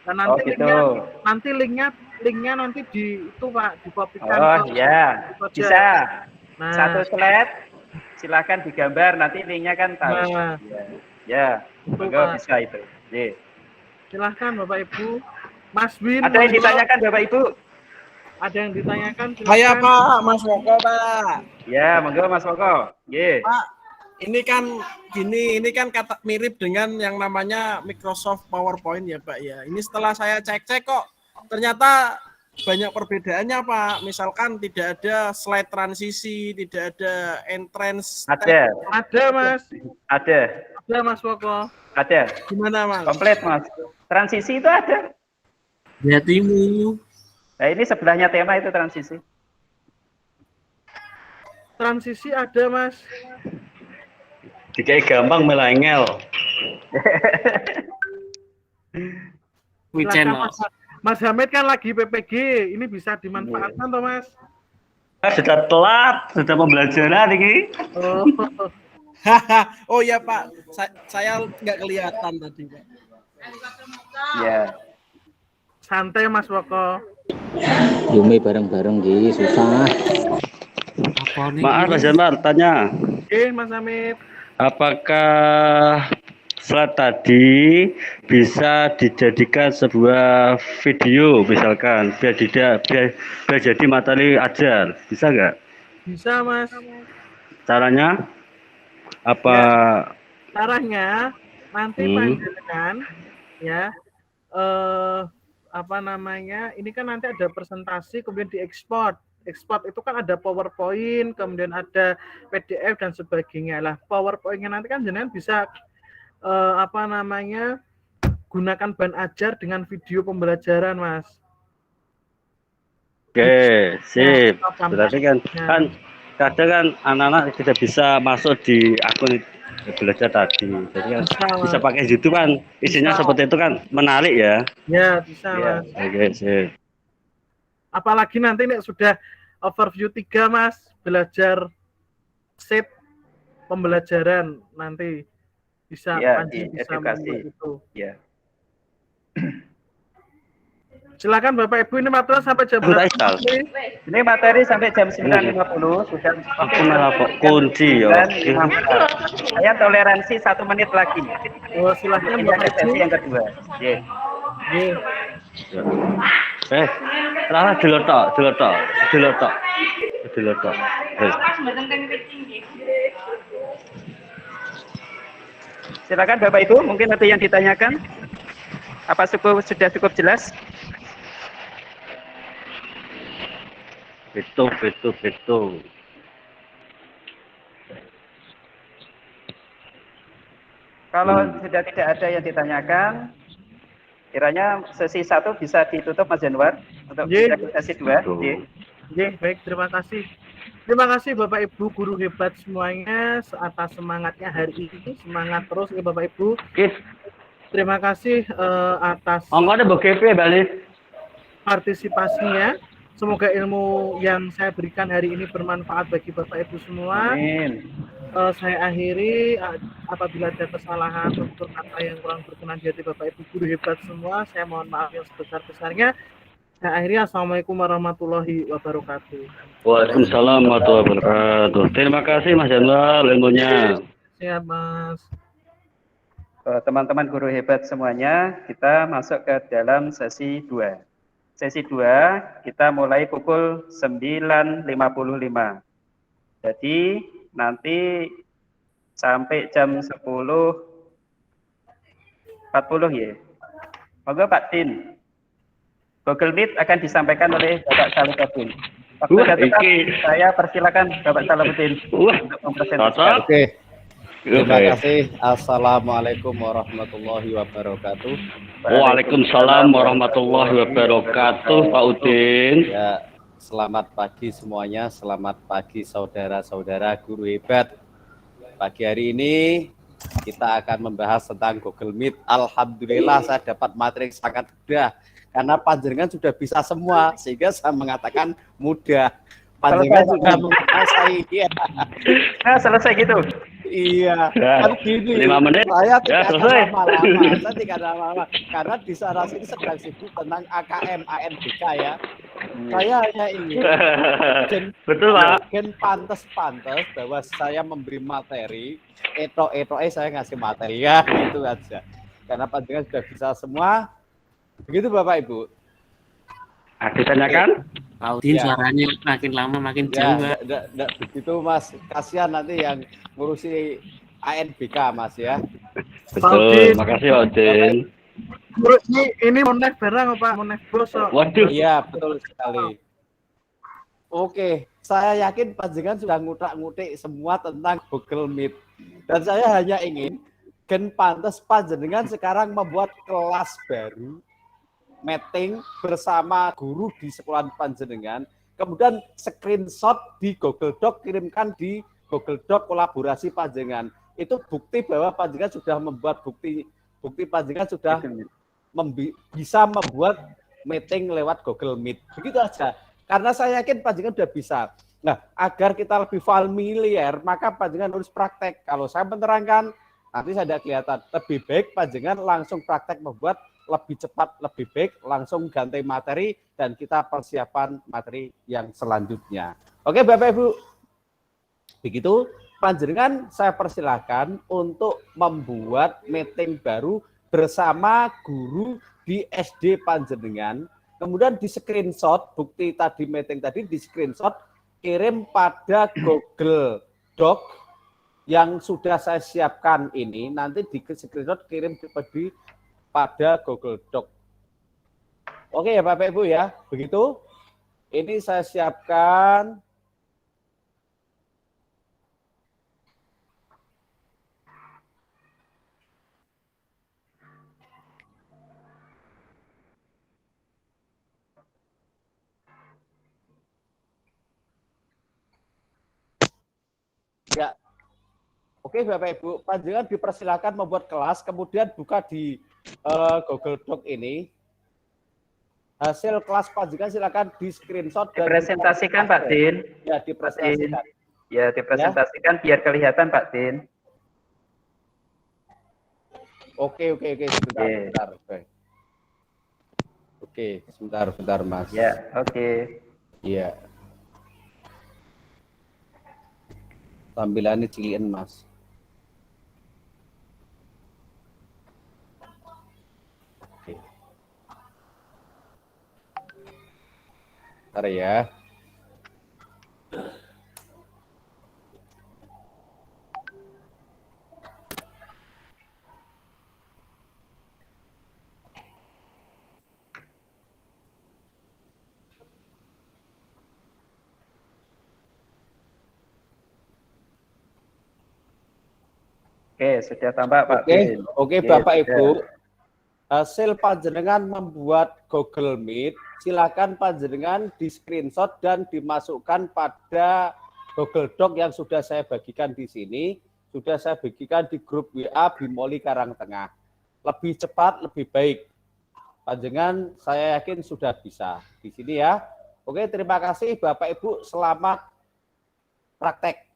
[SPEAKER 3] Dan
[SPEAKER 1] Oh
[SPEAKER 3] nanti
[SPEAKER 1] gitu.
[SPEAKER 3] linknya nanti di itu Pak dikopikan
[SPEAKER 1] Oh
[SPEAKER 3] ke
[SPEAKER 1] iya,
[SPEAKER 3] itu aja.
[SPEAKER 1] bisa.
[SPEAKER 3] Nah,
[SPEAKER 1] Satu slide, silakan digambar, nanti linknya kan tahu.
[SPEAKER 3] Nah.
[SPEAKER 1] Ya,
[SPEAKER 3] Itu,
[SPEAKER 1] monggo
[SPEAKER 3] Pak.
[SPEAKER 1] bisa itu. Ye.
[SPEAKER 3] Silahkan Bapak Ibu. Mas Win,
[SPEAKER 1] Ada yang
[SPEAKER 3] monggo.
[SPEAKER 1] ditanyakan Bapak Ibu?
[SPEAKER 3] Ada yang ditanyakan silakan.
[SPEAKER 6] Saya Pak, Mas Woko Pak.
[SPEAKER 1] Ya, monggo Mas Moko. Ye.
[SPEAKER 6] Pak, ini kan gini, ini kan kata mirip dengan yang namanya Microsoft PowerPoint ya Pak ya. Ini setelah saya cek-cek kok ternyata banyak perbedaannya Pak. Misalkan tidak ada slide transisi, tidak ada entrance.
[SPEAKER 1] Ada,
[SPEAKER 3] Ada Mas.
[SPEAKER 1] ada,
[SPEAKER 3] Ada Mas Woko.
[SPEAKER 1] ada.
[SPEAKER 6] Gimana Mas?
[SPEAKER 1] Komplit Mas. Transisi itu ada.
[SPEAKER 5] Jatimu.
[SPEAKER 1] Nah ini sebelahnya tema itu transisi.
[SPEAKER 3] Transisi ada Mas.
[SPEAKER 4] Dikai gampang melangel.
[SPEAKER 3] Silakan Mas Hamid kan lagi PPG, ini bisa dimanfaatkan toh Mas.
[SPEAKER 4] Sudah telat, sudah pembelajaran ini.
[SPEAKER 3] Oh,
[SPEAKER 6] Oh ya Pak, saya nggak kelihatan tadi Pak.
[SPEAKER 1] Ya.
[SPEAKER 3] santai Mas Woko.
[SPEAKER 5] Yumi bareng-bareng Gi, susah.
[SPEAKER 4] Maaf Mas Jamal, tanya.
[SPEAKER 3] Oke Mas Hamid.
[SPEAKER 4] Apakah slide tadi bisa dijadikan sebuah video misalkan biar jadi materi ajar, bisa nggak?
[SPEAKER 3] Bisa Mas.
[SPEAKER 4] Caranya apa?
[SPEAKER 3] Caranya nanti panjenengan ya apa namanya? Ini kan nanti ada presentasi kemudian diekspor. Ekspor itu kan ada PowerPoint, kemudian ada PDF dan sebagainya. Lah PowerPoint-nya nanti kan jenengan bisa apa namanya? Gunakan bahan ajar dengan video pembelajaran, Mas.
[SPEAKER 4] Oke, sip.
[SPEAKER 3] Ya,
[SPEAKER 4] Berarti kan kadang kan anak-anak tidak bisa masuk di akun belajar tadi. Jadi kan bisa pakai YouTube kan. Isinya seperti itu kan menarik ya.
[SPEAKER 3] Ya, bisa,
[SPEAKER 1] Ya.
[SPEAKER 3] Mas.
[SPEAKER 4] Oke, sip.
[SPEAKER 3] Apalagi nanti nih sudah overview 3 Mas, belajar set pembelajaran nanti bisa
[SPEAKER 1] Ya,
[SPEAKER 3] Panji
[SPEAKER 1] di
[SPEAKER 3] bisa
[SPEAKER 1] edukasi.
[SPEAKER 3] membuat itu.
[SPEAKER 1] Ya.
[SPEAKER 3] Silakan Bapak Ibu, ini material sampai jam
[SPEAKER 4] Udah
[SPEAKER 3] berapa?
[SPEAKER 4] install.
[SPEAKER 1] Ini materi sampai jam 9.50 sudah.
[SPEAKER 4] Aku malah kok kunci ya.
[SPEAKER 1] 9.50. Saya toleransi 1 menit lagi.
[SPEAKER 3] Oh, silakan
[SPEAKER 1] Ini
[SPEAKER 3] Bapak Ibu.
[SPEAKER 1] sesi yang kedua. Ye.
[SPEAKER 3] Ye.
[SPEAKER 4] Salah diletok.
[SPEAKER 1] Silakan Bapak Ibu, mungkin ada yang ditanyakan. Apa sudah cukup jelas?
[SPEAKER 4] Betul.
[SPEAKER 1] Kalau sudah tidak ada yang ditanyakan, kiranya sesi 1 bisa ditutup Mas Januar untuk
[SPEAKER 3] Ye.
[SPEAKER 1] sesi 2.
[SPEAKER 4] Betul.
[SPEAKER 3] Ye, baik, terima kasih. Terima kasih Bapak Ibu guru hebat semuanya atas semangatnya hari ini. Semangat terus ya Bapak Ibu.
[SPEAKER 4] Oke.
[SPEAKER 3] Terima kasih atas
[SPEAKER 4] Angkotnya BGP balik.
[SPEAKER 3] partisipasinya. Semoga ilmu yang saya berikan hari ini bermanfaat bagi Bapak Ibu semua.
[SPEAKER 1] Amin.
[SPEAKER 3] Saya akhiri apabila ada kesalahan untuk kata yang kurang berkenan di hati Bapak Ibu guru hebat semua, saya mohon maaf yang sebesar-besarnya. Saya akhiri, assalamualaikum warahmatullahi wabarakatuh.
[SPEAKER 4] Waalaikumsalam warahmatullahi wabarakatuh. Terima kasih Mas Januar ilmunya.
[SPEAKER 3] Siap Mas.
[SPEAKER 1] Teman-teman guru hebat semuanya, kita masuk ke dalam sesi 2. Sesi 2 kita mulai pukul 9.55. Jadi nanti sampai jam 10.40 ya. Monggo Pak Tin. Google Meet akan disampaikan oleh Bapak Salahuddin. Waktu sudah tetap, saya persilakan Bapak Salahuddin untuk mempresentasikan.
[SPEAKER 2] Oke. Terima kasih. Assalamualaikum warahmatullahi wabarakatuh.
[SPEAKER 4] Waalaikumsalam warahmatullahi wabarakatuh, Pak Udin.
[SPEAKER 2] Ya, selamat pagi semuanya. Selamat pagi saudara-saudara guru hebat. Pagi hari ini kita akan membahas tentang Google Meet. Alhamdulillah saya dapat materi yang sangat mudah karena panjenengan sudah bisa semua sehingga saya mengatakan mudah. Panjenengan sudah menguasai. Iya.
[SPEAKER 1] Nah, selesai gitu.
[SPEAKER 2] Iya.
[SPEAKER 4] Ya,
[SPEAKER 2] Kan gini.
[SPEAKER 4] 5 menit.
[SPEAKER 2] Saya
[SPEAKER 4] Ya,
[SPEAKER 2] tidak
[SPEAKER 4] selesai.
[SPEAKER 2] lama-lama. Saya tidak lama-lama karena di sana sini sedang sibuk tentang AKM, ANBK ya. Saya hanya ingin
[SPEAKER 4] Betul, Pak.
[SPEAKER 2] pantas bahwa saya memberi materi, saya ngasih materi ya gitu aja. Karena panjenengan sudah bisa semua. Begitu Bapak Ibu.
[SPEAKER 4] Ditanyakan?
[SPEAKER 5] Pak Udin
[SPEAKER 2] Ya.
[SPEAKER 5] suaranya makin lama makin
[SPEAKER 2] Ya,
[SPEAKER 5] jauh, Pak.
[SPEAKER 2] enggak begitu Mas. Kasihan nanti yang ngurusi ANBK Mas ya.
[SPEAKER 4] Betul, makasih Pak Udin.
[SPEAKER 3] Bro, ini mau naik barang apa? Mau naik bos?
[SPEAKER 4] Waduh,
[SPEAKER 2] Iya, betul sekali. Oke, saya yakin panjenengan sudah ngutak-ngutik semua tentang Google Meet. Dan saya hanya ingin pantas panjenengan sekarang membuat kelas baru, meeting bersama guru di sekolah panjenengan, kemudian screenshot di Google Doc, kirimkan di Google Doc kolaborasi panjenengan. Itu bukti bahwa panjenengan sudah membuat bukti panjenengan sudah bisa membuat meeting lewat Google Meet. Begitu aja. Karena saya yakin panjenengan sudah bisa. Nah, agar kita lebih familiar, maka panjenengan harus praktek. Kalau saya menerangkan, nanti saya tidak kelihatan. Lebih baik panjenengan langsung praktek membuat lebih cepat, lebih baik langsung ganti materi dan kita persiapan materi yang selanjutnya. Oke, Bapak Ibu. Begitu, panjenengan saya persilahkan untuk membuat meeting baru bersama guru di SD panjenengan, kemudian di screenshot bukti tadi meeting tadi di screenshot kirim pada Google Doc yang sudah saya siapkan ini, nanti di screenshot kirim pada Google Doc. Oke ya Bapak Ibu ya, begitu. Ini saya siapkan. Ya, oke Bapak Ibu, panjenengan dipersilakan membuat kelas, kemudian buka di Google Doc ini. Hasil kelas panjenengan silakan di screenshot dan
[SPEAKER 1] Dipresentasikan Pak Din.
[SPEAKER 2] Ya, dipresentasikan.
[SPEAKER 1] Ya, dipresentasikan biar kelihatan Pak Din.
[SPEAKER 2] Oke, sebentar. Oke, sebentar Mas.
[SPEAKER 1] Ya, oke.
[SPEAKER 2] Iya. Tampilannya cilian Mas. Oke. Bentar ya.
[SPEAKER 1] Oke, sudah tampak Pak Din.
[SPEAKER 2] Oke Bapak Ibu. Hasil panjenengan membuat Google Meet, silakan panjenengan di screenshot dan dimasukkan pada Google Doc yang sudah saya bagikan di sini, sudah saya bagikan di grup WA Bimoli Karangtengah. Lebih cepat, lebih baik. Panjenengan saya yakin sudah bisa di sini ya. Oke, terima kasih Bapak Ibu, selamat praktek.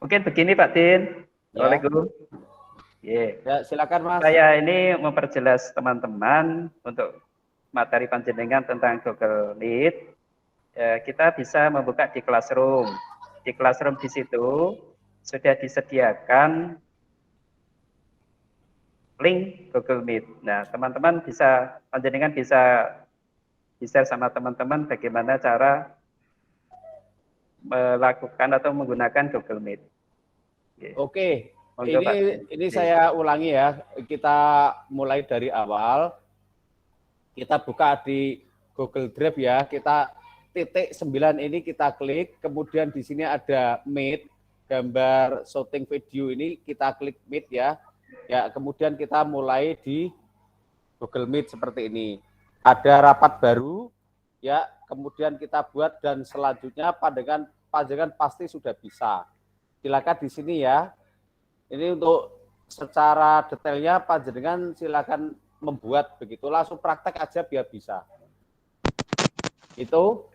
[SPEAKER 1] Mungkin begini Pak Din.
[SPEAKER 2] Ya.
[SPEAKER 1] Assalamualaikum.
[SPEAKER 2] Ya, silakan Mas.
[SPEAKER 1] Saya ini memperjelas teman-teman untuk materi panjenengan tentang Google Meet. Kita bisa membuka di Classroom. Di Classroom di situ sudah disediakan link Google Meet. Nah, teman-teman panjenengan bisa share sama teman-teman bagaimana cara melakukan atau menggunakan Google Meet.
[SPEAKER 2] Oke, ini saya ulangi ya. Kita mulai dari awal. Kita buka di Google Drive ya. Kita titik 9 ini kita klik. Kemudian di sini ada Meet, gambar shooting video ini kita klik Meet ya. Ya, kemudian kita mulai di Google Meet seperti ini. Ada rapat baru ya. Kemudian kita buat dan selanjutnya pandangan panjenengan pasti sudah bisa. Silakan di sini ya. Ini untuk secara detailnya panjenengan silakan membuat begitu, langsung praktek aja biar bisa. Itu.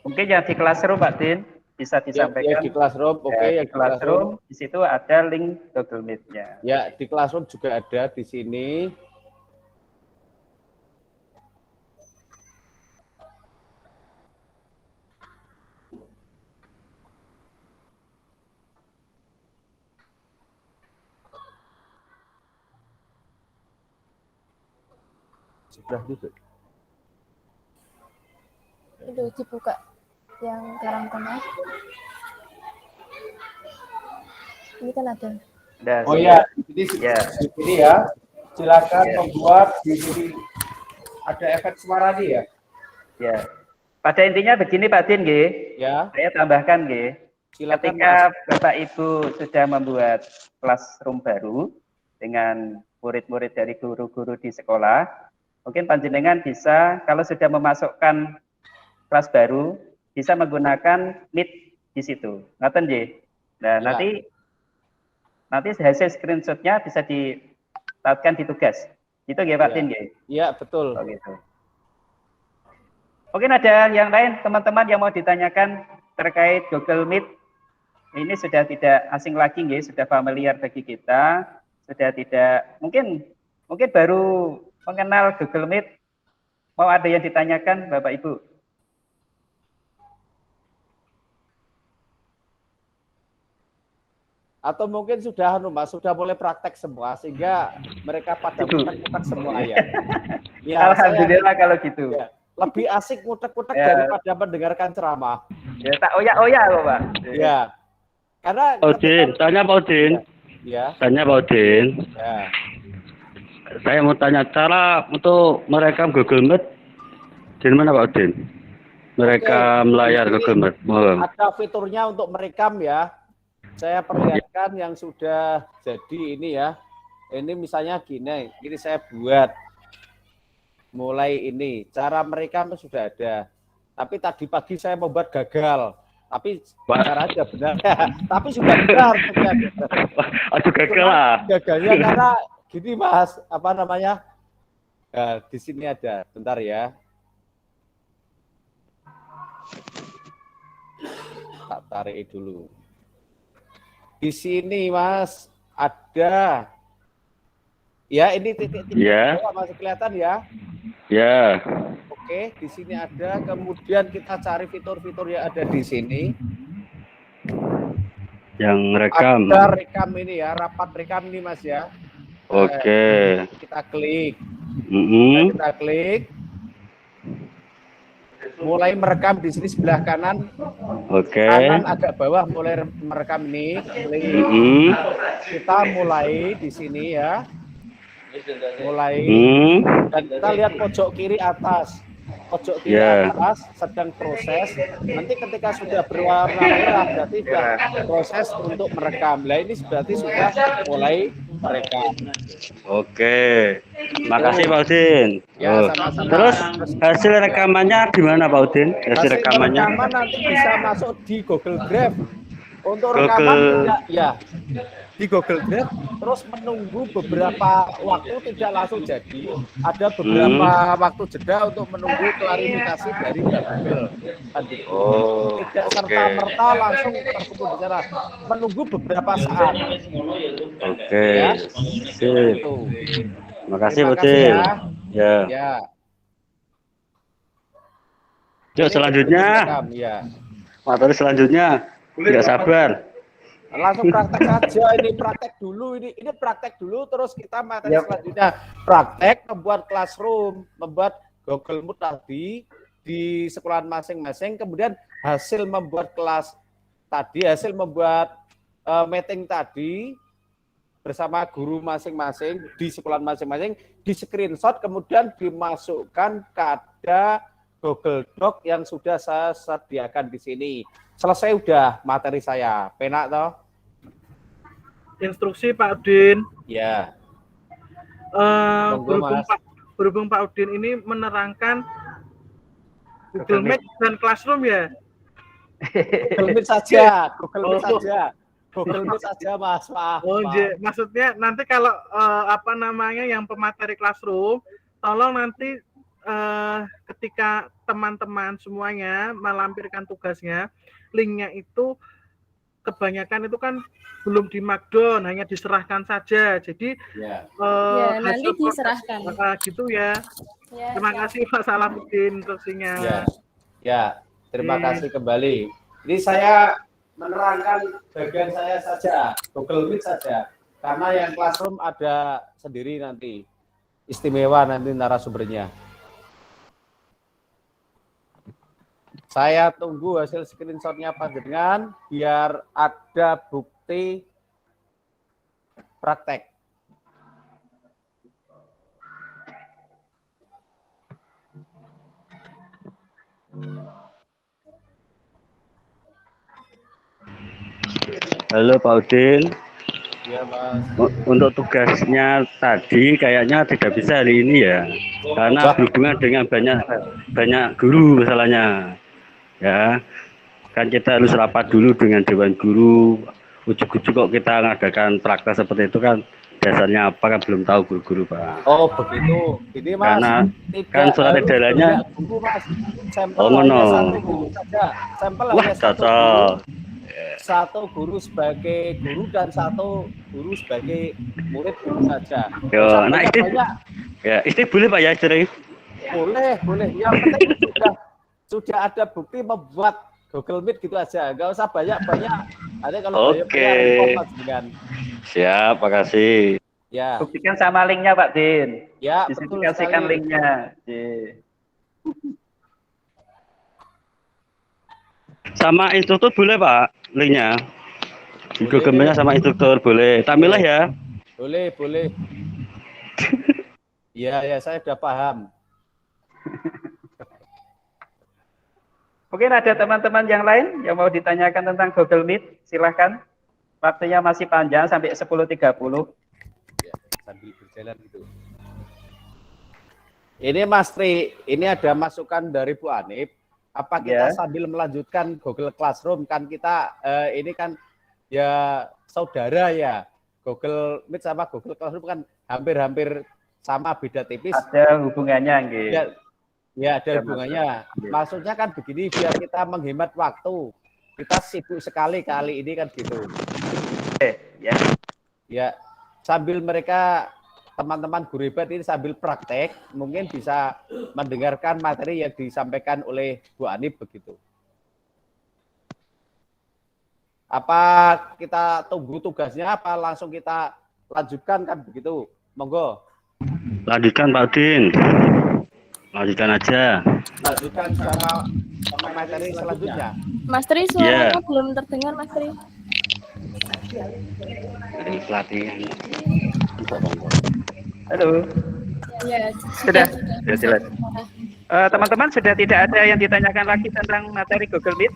[SPEAKER 1] Mungkin yang di Classroom Pak Din bisa disampaikan.
[SPEAKER 2] Ya, di Classroom, oke.
[SPEAKER 1] Ya, di Classroom, di situ ada link Google Meet-nya.
[SPEAKER 2] Ya, di Classroom juga ada di sini. Sudah gitu.
[SPEAKER 7] Itu dibuka yang Karang Tengah. Ini kan ada.
[SPEAKER 2] Oh ya, di sini ya. Silakan membuat di sini ada efek suara nih ya.
[SPEAKER 1] Ya. Pada intinya begini Pak Din nggih.
[SPEAKER 2] Ya.
[SPEAKER 1] Saya tambahkan nggih.
[SPEAKER 2] Silakan,
[SPEAKER 1] Ketika
[SPEAKER 2] Mas.
[SPEAKER 1] Bapak Ibu sudah membuat classroom baru dengan murid-murid dari guru-guru di sekolah, mungkin panjenengan bisa kalau sudah memasukkan kelas baru bisa menggunakan Meet di situ. Ngaten nggih. Nah,
[SPEAKER 2] Ya.
[SPEAKER 1] nanti hasil screenshot-nya bisa ditautkan di tugas. Itu nggih Pak
[SPEAKER 2] Ya.
[SPEAKER 1] Din nggih.
[SPEAKER 2] Iya, betul.
[SPEAKER 1] Oh, gitu. Mungkin ada yang lain teman-teman yang mau ditanyakan terkait Google Meet. Ini sudah tidak asing lagi nggih, sudah familiar bagi kita, sudah tidak mungkin baru mengenal Google Meet. Mau ada yang ditanyakan Bapak Ibu?
[SPEAKER 2] Atau mungkin sudah Mas, sudah mulai praktek semua sehingga mereka pada kutek-kutek semua ya. Ya,
[SPEAKER 1] Alhamdulillah kalau gitu.
[SPEAKER 2] Ya, lebih asik kutek-kutek
[SPEAKER 1] Ya.
[SPEAKER 2] daripada mendengarkan ceramah.
[SPEAKER 1] Ya tak oya-oya loh, Pak.
[SPEAKER 2] Ya. Karena
[SPEAKER 4] Pak Udin, tanya Pak Udin.
[SPEAKER 2] Ya.
[SPEAKER 4] Tanya Pak Udin.
[SPEAKER 2] Ya.
[SPEAKER 4] Saya mau tanya cara untuk merekam Google Meet di mana Pak Udin? Merekam layar Google Meet. Mohon.
[SPEAKER 2] Ada fiturnya untuk merekam ya. Saya perlihatkan yang sudah jadi ini ya. Ini misalnya gini, ini saya buat mulai ini. Cara merekam sudah ada. Tapi tadi pagi saya membuat gagal. Tapi cara aja benar. Tapi sudah benar.
[SPEAKER 4] Aduh gagal lah.
[SPEAKER 2] Gagalnya karena gini Mas, apa namanya? Nah, di sini ada. Bentar ya. Tak tarik dulu. Di sini Mas ada. Ya, ini titik-titik
[SPEAKER 4] Ya.
[SPEAKER 2] masih kelihatan ya.
[SPEAKER 4] Ya.
[SPEAKER 2] Oke, di sini ada. Kemudian kita cari fitur-fitur yang ada di sini.
[SPEAKER 4] Yang rekam.
[SPEAKER 2] Ada rekam ini ya, rapat rekam ini Mas ya.
[SPEAKER 4] Oke.
[SPEAKER 2] Kita klik.
[SPEAKER 4] Mm-mm.
[SPEAKER 2] Kita klik. Mulai merekam di sini sebelah kanan.
[SPEAKER 4] Oke.
[SPEAKER 2] Kanan agak bawah mulai merekam ini. Klik.
[SPEAKER 4] Mm-mm.
[SPEAKER 2] Kita mulai di sini ya. Mulai. Dan kita lihat pojok kiri atas. Pojok kiri atas sedang proses. Nanti ketika sudah berwarna merah berarti sudah proses untuk merekam. Nah ini berarti sudah mulai merekam.
[SPEAKER 4] Oke. Makasih Pak Udin.
[SPEAKER 2] Ya, sama-sama.
[SPEAKER 4] Terus hasil rekamannya di mana Pak Udin? Hasil rekamannya?
[SPEAKER 2] Rekaman nanti bisa masuk di Google Drive. Untuk rekaman tidak ya di Google Drive, terus menunggu beberapa waktu tidak langsung jadi. Ada beberapa waktu jeda untuk menunggu klarifikasi dari Google.
[SPEAKER 4] Oh,
[SPEAKER 2] Tidak serta-merta langsung terkumpul di sana. Menunggu beberapa saat.
[SPEAKER 4] Oke.
[SPEAKER 2] Ya.
[SPEAKER 4] Sip.
[SPEAKER 2] Itu.
[SPEAKER 4] Makasih
[SPEAKER 2] Terima
[SPEAKER 4] Pak
[SPEAKER 2] kasih
[SPEAKER 4] Udin.
[SPEAKER 2] ya.
[SPEAKER 4] Ya.
[SPEAKER 2] Ya.
[SPEAKER 4] Yuk selanjutnya.
[SPEAKER 2] Ya.
[SPEAKER 4] Materi selanjutnya. Tidak sabar.
[SPEAKER 2] Langsung praktek saja, ini praktek dulu, ini praktek dulu, terus kita materi selanjutnya praktek membuat classroom, membuat Google Meet tadi di sekolahan masing-masing, kemudian hasil membuat kelas tadi, hasil membuat meeting tadi bersama guru masing-masing di sekolahan masing-masing, di screenshot kemudian dimasukkan ke Google Doc yang sudah saya sediakan di sini. Selesai udah materi saya, penak toh?
[SPEAKER 3] Instruksi Pak Udin.
[SPEAKER 2] Ya.
[SPEAKER 3] Berhubung
[SPEAKER 2] Mas.
[SPEAKER 3] berhubung Pak Udin ini menerangkan Google Meet dan Classroom ya.
[SPEAKER 2] Google Meet saja, Google Meet saja. Google Meet saja Mas.
[SPEAKER 3] Maksudnya nanti kalau yang pemateri Classroom, tolong nanti ketika teman-teman semuanya melampirkan tugasnya, linknya itu kebanyakan itu kan belum di markdown, hanya diserahkan saja. Jadi
[SPEAKER 7] nanti diserahkan.
[SPEAKER 3] Gitu ya. Terima kasih Pak Salahuddin instruksinya.
[SPEAKER 2] Ya, terima kasih kembali. Ini saya menerangkan bagian saya saja, Google Meet saja. Karena yang Classroom ada sendiri nanti. Istimewa nanti narasumbernya. Saya tunggu hasil screenshotnya panjenengan biar ada bukti praktek.
[SPEAKER 4] Halo Pak Udin.
[SPEAKER 2] Ya, Mas.
[SPEAKER 4] Untuk tugasnya tadi kayaknya tidak bisa hari ini ya, karena berhubungan dengan banyak guru masalahnya. Ya, kan kita harus rapat dulu dengan Dewan Guru. Ujuk-ujuk kok kita ngadakan praktek seperti itu kan dasarnya apa kan belum tahu guru-guru Pak.
[SPEAKER 2] Oh begitu. Ini Mas.
[SPEAKER 4] Karena kan surat edarannya. Oh ngono.
[SPEAKER 2] Sampel
[SPEAKER 4] Wah cocok.
[SPEAKER 2] Satu guru sebagai guru dan satu guru sebagai murid guru saja.
[SPEAKER 4] Yo, nah istri, ya istri boleh Pak ya istri?
[SPEAKER 2] Boleh. Yang penting sudah ada bukti membuat Google Meet gitu aja. Enggak usah banyak-banyak. Ada kalau
[SPEAKER 4] banyak Siap, makasih.
[SPEAKER 2] Ya.
[SPEAKER 1] Buktikan sama linknya Pak Din.
[SPEAKER 2] Ya,
[SPEAKER 1] betul kasihkan linknya.
[SPEAKER 4] Sama instruktur boleh Pak linknya? Google Meet-nya sama instruktur boleh. Tamilah ya.
[SPEAKER 2] Boleh. Iya, saya sudah paham.
[SPEAKER 1] Mungkin ada teman-teman yang lain yang mau ditanyakan tentang Google Meet, silahkan. Waktunya masih panjang sampai 10.30.
[SPEAKER 2] Ya, sambil berjalan gitu. Ini Mas Tri, ini ada masukan dari Bu Anip. Apa kita sambil melanjutkan Google Classroom, kan kita ini kan ya saudara ya. Google Meet sama Google Classroom kan hampir-hampir sama, beda tipis.
[SPEAKER 1] Ada hubungannya nggih.
[SPEAKER 2] Ya, ada hubungannya. Maksudnya kan begini, biar kita menghemat waktu. Kita sibuk sekali kali ini kan gitu. Ya, sambil mereka teman-teman guru hebat ini sambil praktek, mungkin bisa mendengarkan materi yang disampaikan oleh Bu Anip begitu. Apa kita tunggu tugasnya, apa langsung kita lanjutkan kan begitu? Monggo.
[SPEAKER 4] Lanjutkan Pak Udin. Lanjutkan aja.
[SPEAKER 2] Lanjutkan sama materi selanjutnya.
[SPEAKER 7] Mas Tri, suaranya belum terdengar Mas Tri.
[SPEAKER 4] Dari pelatihan.
[SPEAKER 1] Halo.
[SPEAKER 7] Ya,
[SPEAKER 1] sudah jelas. Teman-teman sudah tidak ada yang ditanyakan lagi tentang materi Google Meet?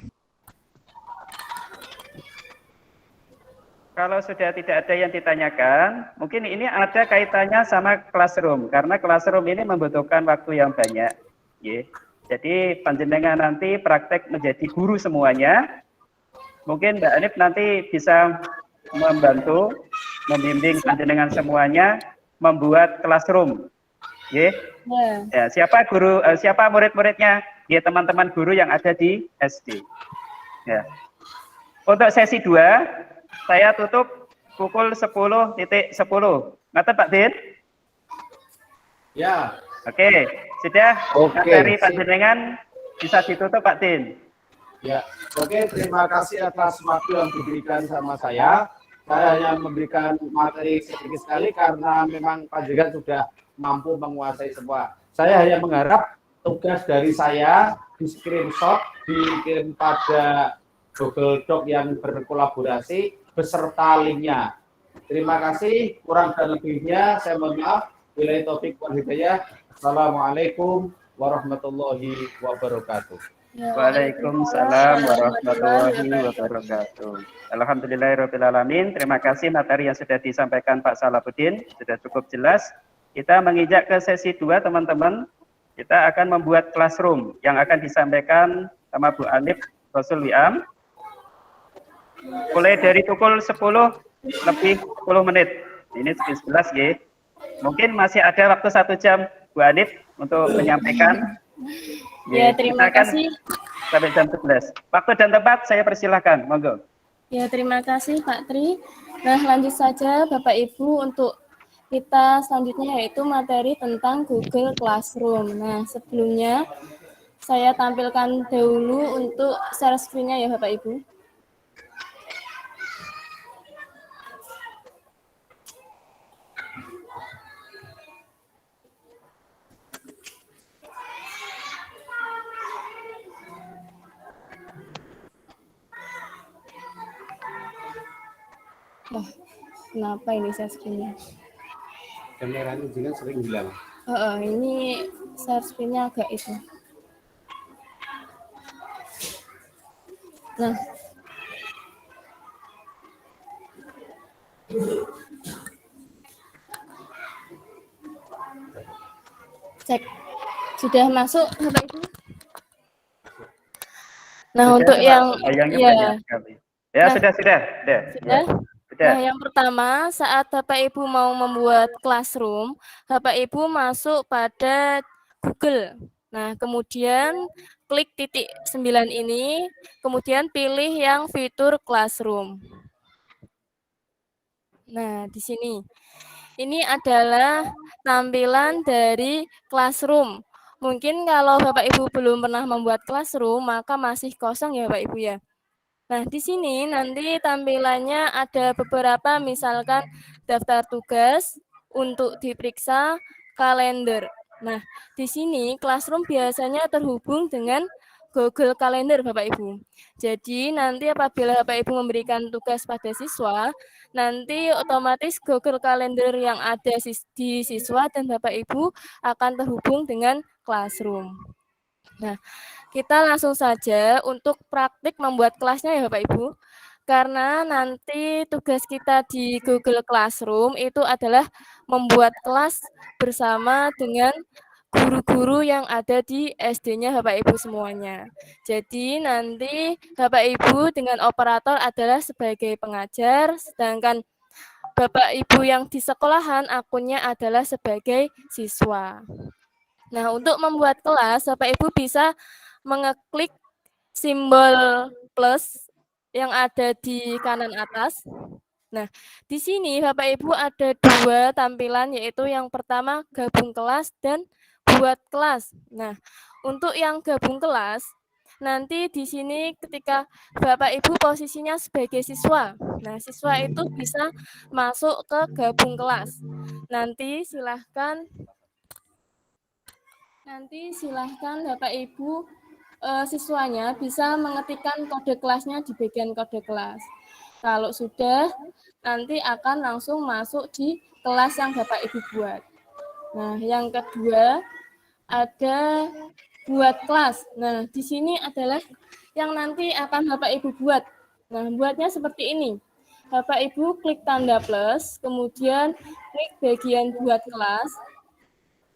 [SPEAKER 1] Kalau sudah tidak ada yang ditanyakan, mungkin ini ada kaitannya sama Classroom, karena Classroom ini membutuhkan waktu yang banyak. Jadi panjenengan nanti praktek menjadi guru semuanya. Mungkin Mbak Anip nanti bisa membantu, membimbing panjenengan semuanya membuat Classroom. Ya, siapa guru, siapa murid-muridnya? Ya, teman-teman guru yang ada di SD. Ya. Untuk sesi 2 saya tutup pukul 10.10. Ngaten Pak Din?
[SPEAKER 2] Ya.
[SPEAKER 1] Oke, sudah. Materi panjenengan bisa ditutup Pak Din.
[SPEAKER 2] Ya. Oke, terima kasih atas waktu yang diberikan sama saya. Saya hanya memberikan materi sedikit sekali karena memang panjenengan sudah mampu menguasai semua. Saya hanya mengharap tugas dari saya di screenshot, dikirim pada Google Doc yang berkolaborasi beserta linknya. Terima kasih, kurang dan lebihnya saya mohon maaf. Billahi taufik wal hidayah. Assalamualaikum warahmatullahi wabarakatuh.
[SPEAKER 1] Waalaikumsalam warahmatullahi wabarakatuh. Alhamdulillahirabbil alamin. Terima kasih materi yang sudah disampaikan Pak Salahuddin, sudah cukup jelas. Kita menginjak ke sesi 2, teman-teman. Kita akan membuat classroom yang akan disampaikan sama Bu Alif Rasul Wiam. Mulai dari pukul 10 lebih 10 menit. Ini 11 ya. Mungkin masih ada waktu 1 jam Bu Alif untuk menyampaikan.
[SPEAKER 7] Ya, terima kasih.
[SPEAKER 1] Sampai jam 11. Waktu dan tempat saya persilahkan, monggo.
[SPEAKER 7] Ya, terima kasih Pak Tri. Nah, lanjut saja Bapak Ibu untuk kita selanjutnya yaitu materi tentang Google Classroom. Nah, sebelumnya saya tampilkan dahulu untuk share screen-nya ya Bapak Ibu. Wah, kenapa ini share screen-nya?
[SPEAKER 2] Kameranya juga sering hilang.
[SPEAKER 7] Ini share screen-nya agak itu. Nah, cek. Sudah masuk Bapak Ibu? Nah,
[SPEAKER 1] Sudah,
[SPEAKER 7] untuk yang
[SPEAKER 1] sayangnya
[SPEAKER 7] ya,
[SPEAKER 1] banyak sekali. Ya,
[SPEAKER 7] Nah,
[SPEAKER 1] sudah.
[SPEAKER 7] sudah.
[SPEAKER 1] Ya, sudah.
[SPEAKER 7] Nah, yang pertama, saat Bapak Ibu mau membuat classroom, Bapak Ibu masuk pada Google. Nah, kemudian klik titik 9 ini, kemudian pilih yang fitur classroom. Nah, di sini. Ini adalah tampilan dari classroom. Mungkin kalau Bapak Ibu belum pernah membuat classroom, maka masih kosong ya Bapak Ibu ya. Nah, di sini nanti tampilannya ada beberapa, misalkan daftar tugas untuk diperiksa, kalender. Nah, di sini Classroom biasanya terhubung dengan Google Calendar, Bapak Ibu. Jadi, nanti apabila Bapak Ibu memberikan tugas pada siswa, nanti otomatis Google Calendar yang ada di siswa dan Bapak Ibu akan terhubung dengan Classroom. Nah, kita langsung saja untuk praktik membuat kelasnya ya Bapak Ibu. Karena nanti tugas kita di Google Classroom itu adalah membuat kelas bersama dengan guru-guru yang ada di SD-nya Bapak Ibu semuanya. Jadi nanti Bapak Ibu dengan operator adalah sebagai pengajar, sedangkan Bapak Ibu yang di sekolahan akunnya adalah sebagai siswa. Nah, untuk membuat kelas, Bapak Ibu bisa mengeklik simbol plus yang ada di kanan atas. Nah, di sini Bapak Ibu ada 2 tampilan, yaitu yang pertama gabung kelas dan buat kelas. Nah, untuk yang gabung kelas, nanti di sini ketika Bapak Ibu posisinya sebagai siswa. Nah, siswa itu bisa masuk ke gabung kelas. Nanti silahkan Bapak Ibu siswanya bisa mengetikkan kode kelasnya di bagian kode kelas. Kalau sudah, nanti akan langsung masuk di kelas yang Bapak Ibu buat. Nah, yang kedua ada buat kelas. Nah, di sini adalah yang nanti akan Bapak Ibu buat. Nah, buatnya seperti ini. Bapak Ibu klik tanda plus, kemudian klik bagian buat kelas.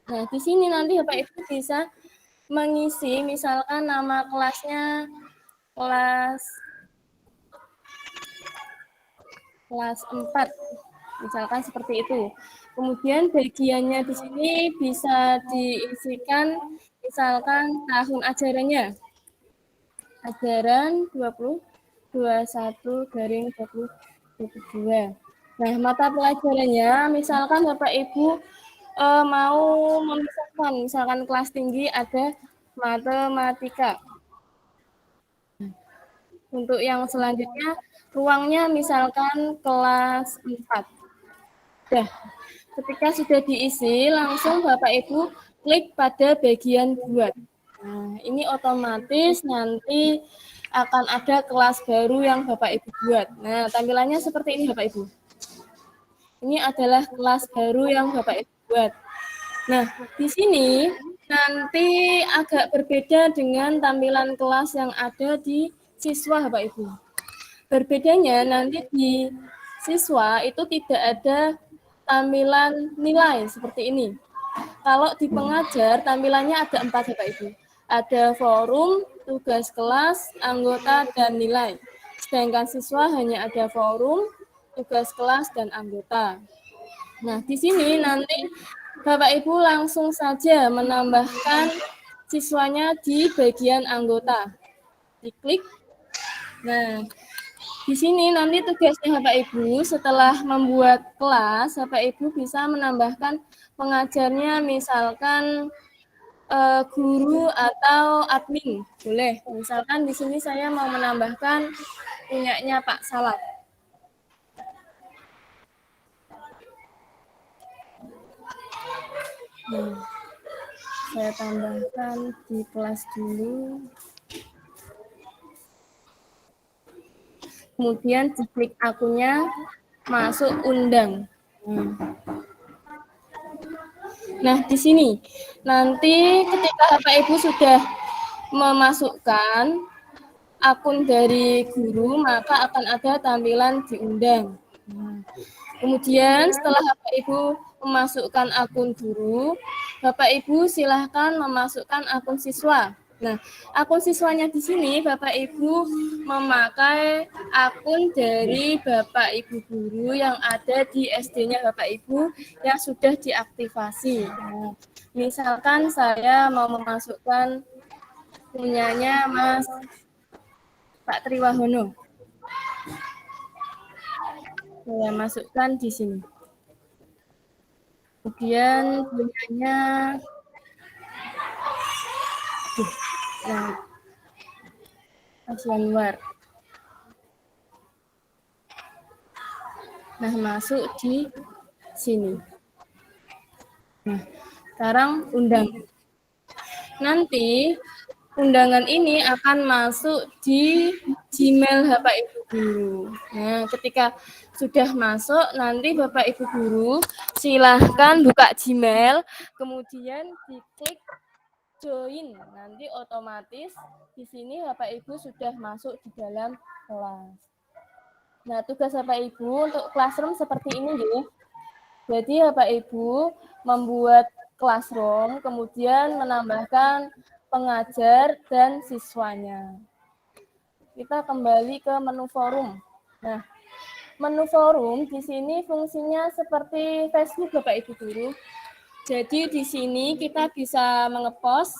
[SPEAKER 7] Nah, di sini nanti Bapak Ibu bisa mengisi misalkan nama kelasnya kelas 4, misalkan seperti itu. Kemudian bagiannya di sini bisa diisikan misalkan tahun ajarannya. Ajaran 2021/2022. Nah, mata pelajarannya misalkan Bapak Ibu mau memisahkan, misalkan kelas tinggi ada matematika. Untuk yang selanjutnya, ruangnya misalkan kelas 4. Nah, ketika sudah diisi, langsung Bapak Ibu klik pada bagian buat. Nah, ini otomatis nanti akan ada kelas baru yang Bapak Ibu buat. Nah, tampilannya seperti ini Bapak Ibu. Ini adalah kelas baru yang Bapak Ibu buat. Nah, di sini nanti agak berbeda dengan tampilan kelas yang ada di siswa, Bapak Ibu. Berbedanya nanti di siswa itu tidak ada tampilan nilai seperti ini. Kalau di pengajar tampilannya ada 4 Bapak Ibu. Ada forum, tugas kelas, anggota, dan nilai. Sedangkan siswa hanya ada forum, tugas kelas, dan anggota. Nah, di sini nanti Bapak Ibu langsung saja menambahkan siswanya di bagian anggota. Diklik. Nah, di sini nanti tugasnya Bapak Ibu setelah membuat kelas, Bapak Ibu bisa menambahkan pengajarnya, misalkan guru atau admin, boleh. Misalkan di sini saya mau menambahkan punyanya Pak Salaf. Nah, saya tambahkan di kelas dulu. Kemudian diklik akunnya, masuk undang. Nah, di sini nanti ketika Bapak Ibu sudah memasukkan akun dari guru, maka akan ada tampilan diundang. Kemudian setelah Bapak Ibu memasukkan akun guru, Bapak Ibu silahkan memasukkan akun siswa. Nah, akun siswanya di sini Bapak Ibu memakai akun dari Bapak Ibu guru yang ada di SD-nya Bapak Ibu yang sudah diaktifasi. Nah, misalkan saya mau memasukkan punyanya Mas Pak Triwahono. Saya masukkan di sini. Kemudian punyanya Mas Anwar. Nah, masuk di sini. Nah, sekarang undang. Nanti undangan ini akan masuk di Gmail Bapak Ibu guru. Nah, ketika sudah masuk, nanti Bapak Ibu guru silahkan buka Gmail, kemudian diklik join. Nanti otomatis di sini Bapak Ibu sudah masuk di dalam kelas. Nah, tugas Bapak Ibu untuk classroom seperti ini, ya. Jadi Bapak Ibu membuat classroom, kemudian menambahkan pengajar dan siswanya. Kita kembali ke menu forum. Nah, menu forum di sini fungsinya seperti Facebook Bapak Ibu guru. Jadi di sini kita bisa mengepost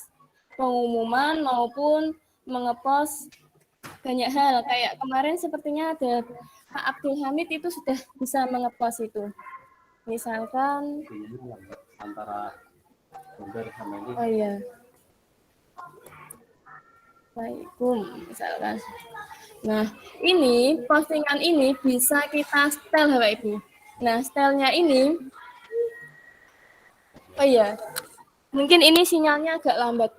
[SPEAKER 7] pengumuman maupun mengepost banyak hal. Kayak kemarin sepertinya ada Pak Abdul Hamid itu sudah bisa mengepost itu. Misalkan
[SPEAKER 2] antara Jember sama ini.
[SPEAKER 7] Oh iya. Assalamualaikum misalkan. Nah, ini postingan ini bisa kita setel Bapak Ibu. Nah, setelnya ini oh iya. Mungkin ini sinyalnya agak lambat.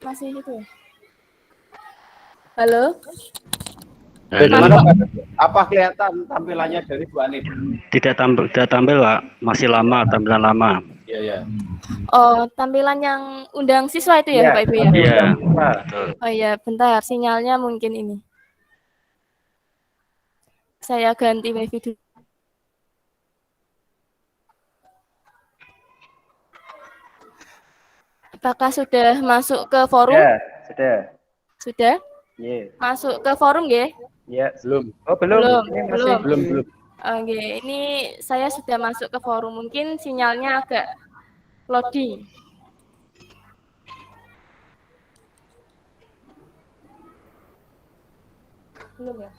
[SPEAKER 7] Masih itu. Halo?
[SPEAKER 2] Bagaimana Pak? Apa kelihatan tampilannya dari Bu Anif?
[SPEAKER 4] Tidak tampil, Pak. Masih lama, tampilan lama.
[SPEAKER 2] Iya, ya.
[SPEAKER 7] Oh, tampilan yang undang siswa itu ya, Bapak Ibu ya?
[SPEAKER 4] Iya, betul.
[SPEAKER 7] Oh iya, bentar. Sinyalnya mungkin ini. Saya ganti wifi dulu. Apakah sudah masuk ke forum?
[SPEAKER 1] Ya, sudah.
[SPEAKER 7] Sudah?
[SPEAKER 1] Yeah.
[SPEAKER 7] Masuk ke forum, ya?
[SPEAKER 1] Ya,
[SPEAKER 2] Belum.
[SPEAKER 1] Oh, belum.
[SPEAKER 7] Belum.
[SPEAKER 1] Ini masih
[SPEAKER 7] Belum.
[SPEAKER 2] Belum.
[SPEAKER 7] Oke, ini saya sudah masuk ke forum. Mungkin sinyalnya agak loading. Belum ya?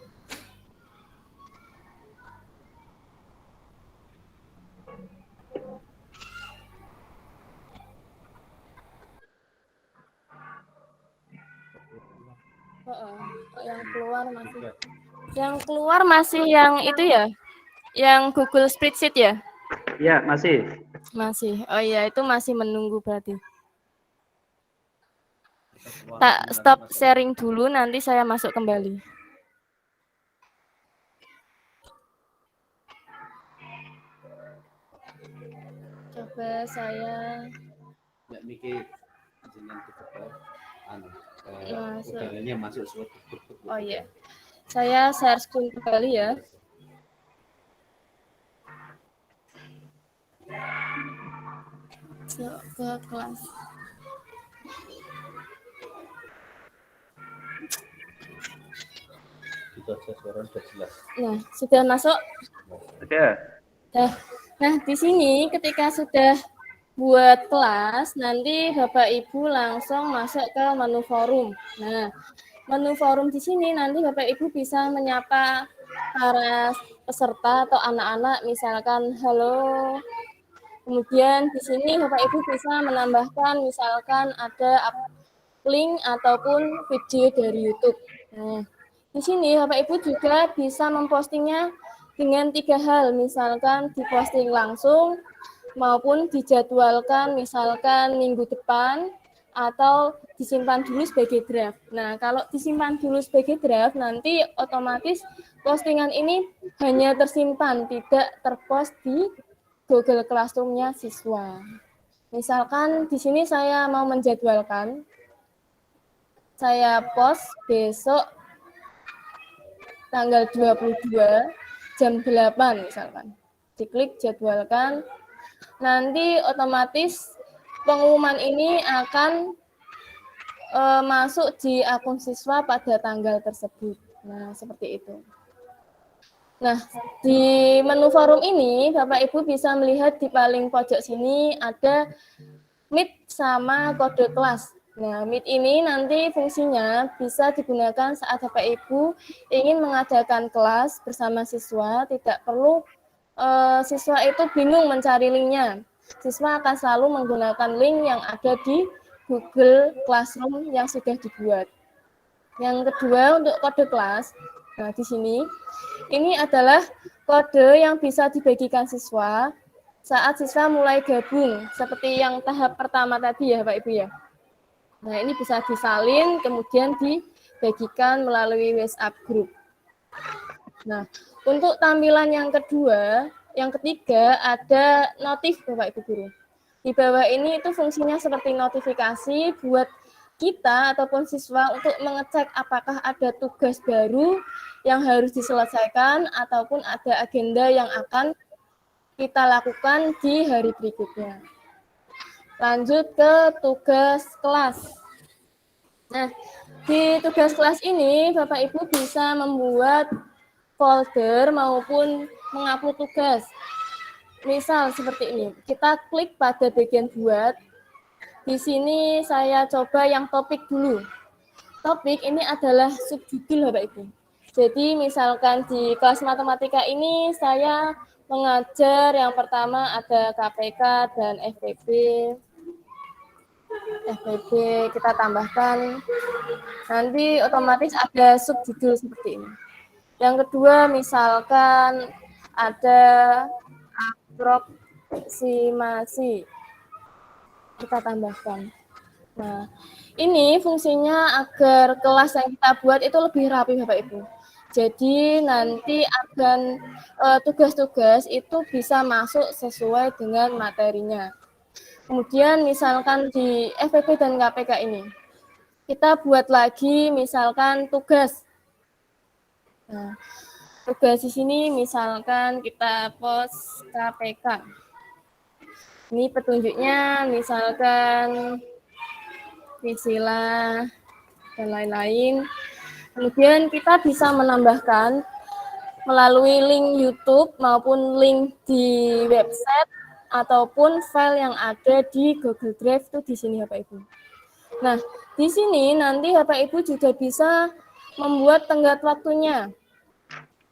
[SPEAKER 7] Yang keluar masih yang itu ya? Yang Google Spreadsheet ya?
[SPEAKER 1] Ya, masih.
[SPEAKER 7] Masih. Oh iya, itu masih menunggu berarti. Tak stop sharing dulu, nanti saya masuk kembali. Coba saya
[SPEAKER 2] mikir masuk.
[SPEAKER 7] Oh iya. Saya share screen kembali ya. Masuk ke kelas.
[SPEAKER 2] Itu aja suara sudah jelas.
[SPEAKER 7] Nah, sudah masuk?
[SPEAKER 1] Sudah.
[SPEAKER 7] Nah, di sini ketika sudah buat kelas, nanti Bapak Ibu langsung masuk ke menu forum. Nah, menu forum di sini nanti Bapak Ibu bisa menyapa para peserta atau anak-anak, misalkan halo. Kemudian di sini Bapak Ibu bisa menambahkan misalkan ada link ataupun video dari YouTube. Nah, di sini Bapak Ibu juga bisa mempostingnya dengan 3 hal, misalkan diposting langsung maupun dijadwalkan misalkan minggu depan atau disimpan dulu sebagai draft. Nah, kalau disimpan dulu sebagai draft, nanti otomatis postingan ini hanya tersimpan, tidak terpost di Google Classroom-nya siswa. Misalkan di sini saya mau menjadwalkan, saya post besok tanggal 22 jam 8 misalkan. Diklik jadwalkan, nanti otomatis pengumuman ini akan masuk di akun siswa pada tanggal tersebut. Nah, seperti itu. Nah, di menu forum ini Bapak Ibu bisa melihat di paling pojok sini ada Meet sama kode kelas. Nah, Meet ini nanti fungsinya bisa digunakan saat Bapak Ibu ingin mengadakan kelas bersama siswa, tidak perlu siswa itu bingung mencari linknya. Siswa akan selalu menggunakan link yang ada di Google Classroom yang sudah dibuat. Yang kedua untuk kode kelas, nah di sini, ini adalah kode yang bisa dibagikan siswa saat siswa mulai gabung, seperti yang tahap pertama tadi ya Pak Ibu ya. Nah ini bisa disalin, kemudian dibagikan melalui WhatsApp group. Nah, untuk tampilan yang kedua, yang ketiga ada notif Bapak Ibu Guru. Di bawah ini itu fungsinya seperti notifikasi buat kita ataupun siswa untuk mengecek apakah ada tugas baru yang harus diselesaikan ataupun ada agenda yang akan kita lakukan di hari berikutnya. Lanjut ke tugas kelas. Nah, di tugas kelas ini Bapak Ibu bisa membuat folder maupun mengupload tugas. Misal seperti ini, kita klik pada bagian buat. Di sini saya coba yang topik dulu. Topik ini adalah subjudul Bapak Ibu. Jadi misalkan di kelas matematika ini saya mengajar yang pertama ada KPK dan FPB. FPB kita tambahkan. Nanti otomatis ada subjudul seperti ini. Yang kedua misalkan ada aproksimasi. Kita tambahkan. Nah, ini fungsinya agar kelas yang kita buat itu lebih rapi Bapak Ibu. Jadi nanti akan tugas-tugas itu bisa masuk sesuai dengan materinya. Kemudian misalkan di FPB dan KPK ini, kita buat lagi misalkan tugas. Nah, tugas di sini misalkan kita post KPK. Ini petunjuknya misalkan Visila dan lain-lain. Kemudian kita bisa menambahkan melalui link YouTube maupun link di website ataupun file yang ada di Google Drive itu di sini Bapak Ibu. Nah, di sini nanti Bapak Ibu juga bisa membuat tenggat waktunya.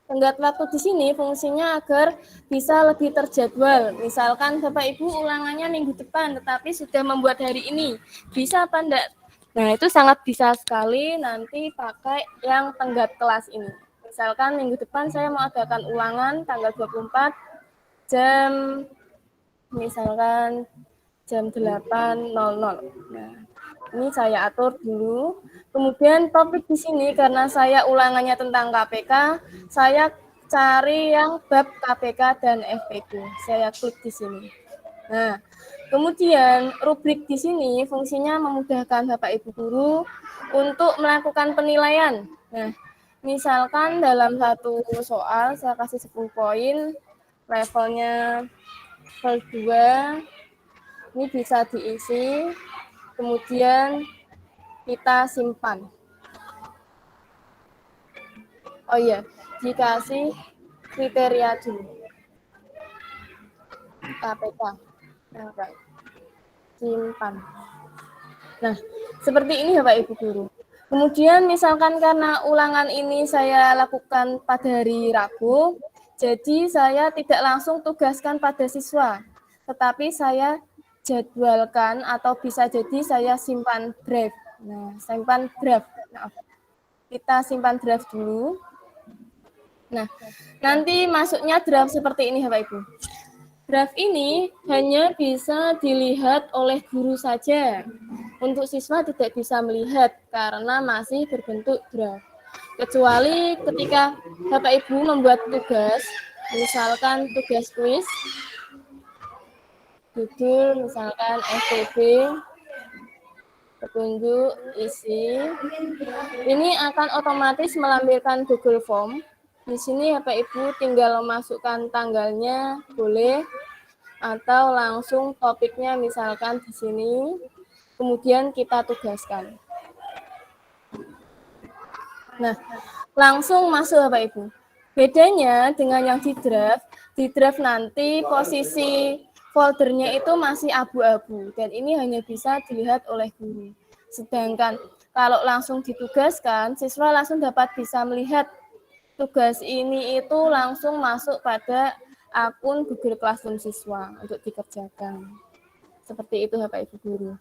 [SPEAKER 7] Tenggat waktu di sini fungsinya agar bisa lebih terjadwal. Misalkan Bapak Ibu ulangannya minggu depan, tetapi sudah membuat hari ini. Bisa apa enggak? Nah, itu sangat bisa sekali nanti pakai yang tenggat kelas ini. Misalkan minggu depan saya mau adakan ulangan tanggal 24 jam, misalkan jam 8.00. Nah, ini saya atur dulu. Kemudian topik di sini karena saya ulangannya tentang KPK, saya cari yang bab KPK dan FPK. Saya klik di sini. Nah, kemudian rubrik di sini fungsinya memudahkan Bapak Ibu guru untuk melakukan penilaian. Nah, misalkan dalam satu soal saya kasih 10 poin, levelnya level 2. Ini bisa diisi, kemudian kita simpan. Oh iya, dikasih kriteria dulu. KPK. Nah, simpan. Nah, seperti ini Bapak Ibu Guru. Kemudian misalkan karena ulangan ini saya lakukan pada hari Rabu, jadi saya tidak langsung tugaskan pada siswa, tetapi saya jadwalkan atau bisa jadi saya simpan draft. Nah, simpan draft. Nah, kita simpan draft dulu. Nah, nanti masuknya draft seperti ini Bapak Ibu. Draft ini hanya bisa dilihat oleh guru saja. Untuk siswa tidak bisa melihat karena masih berbentuk draft. Kecuali ketika Bapak Ibu membuat tugas, misalkan tugas kuis, judul misalkan FTB, petunjuk, isi. Ini akan otomatis melampirkan Google Form. Di sini Bapak Ibu tinggal memasukkan tanggalnya, boleh, atau langsung topiknya misalkan di sini, kemudian kita tugaskan. Nah, langsung masuk Bapak Ibu. Bedanya dengan yang di draft nanti posisi foldernya itu masih abu-abu, dan ini hanya bisa dilihat oleh guru. Sedangkan kalau langsung ditugaskan, siswa langsung dapat bisa melihat tugas ini itu langsung masuk pada akun Google Classroom siswa untuk dikerjakan. Seperti itu Bapak Ibu Guru.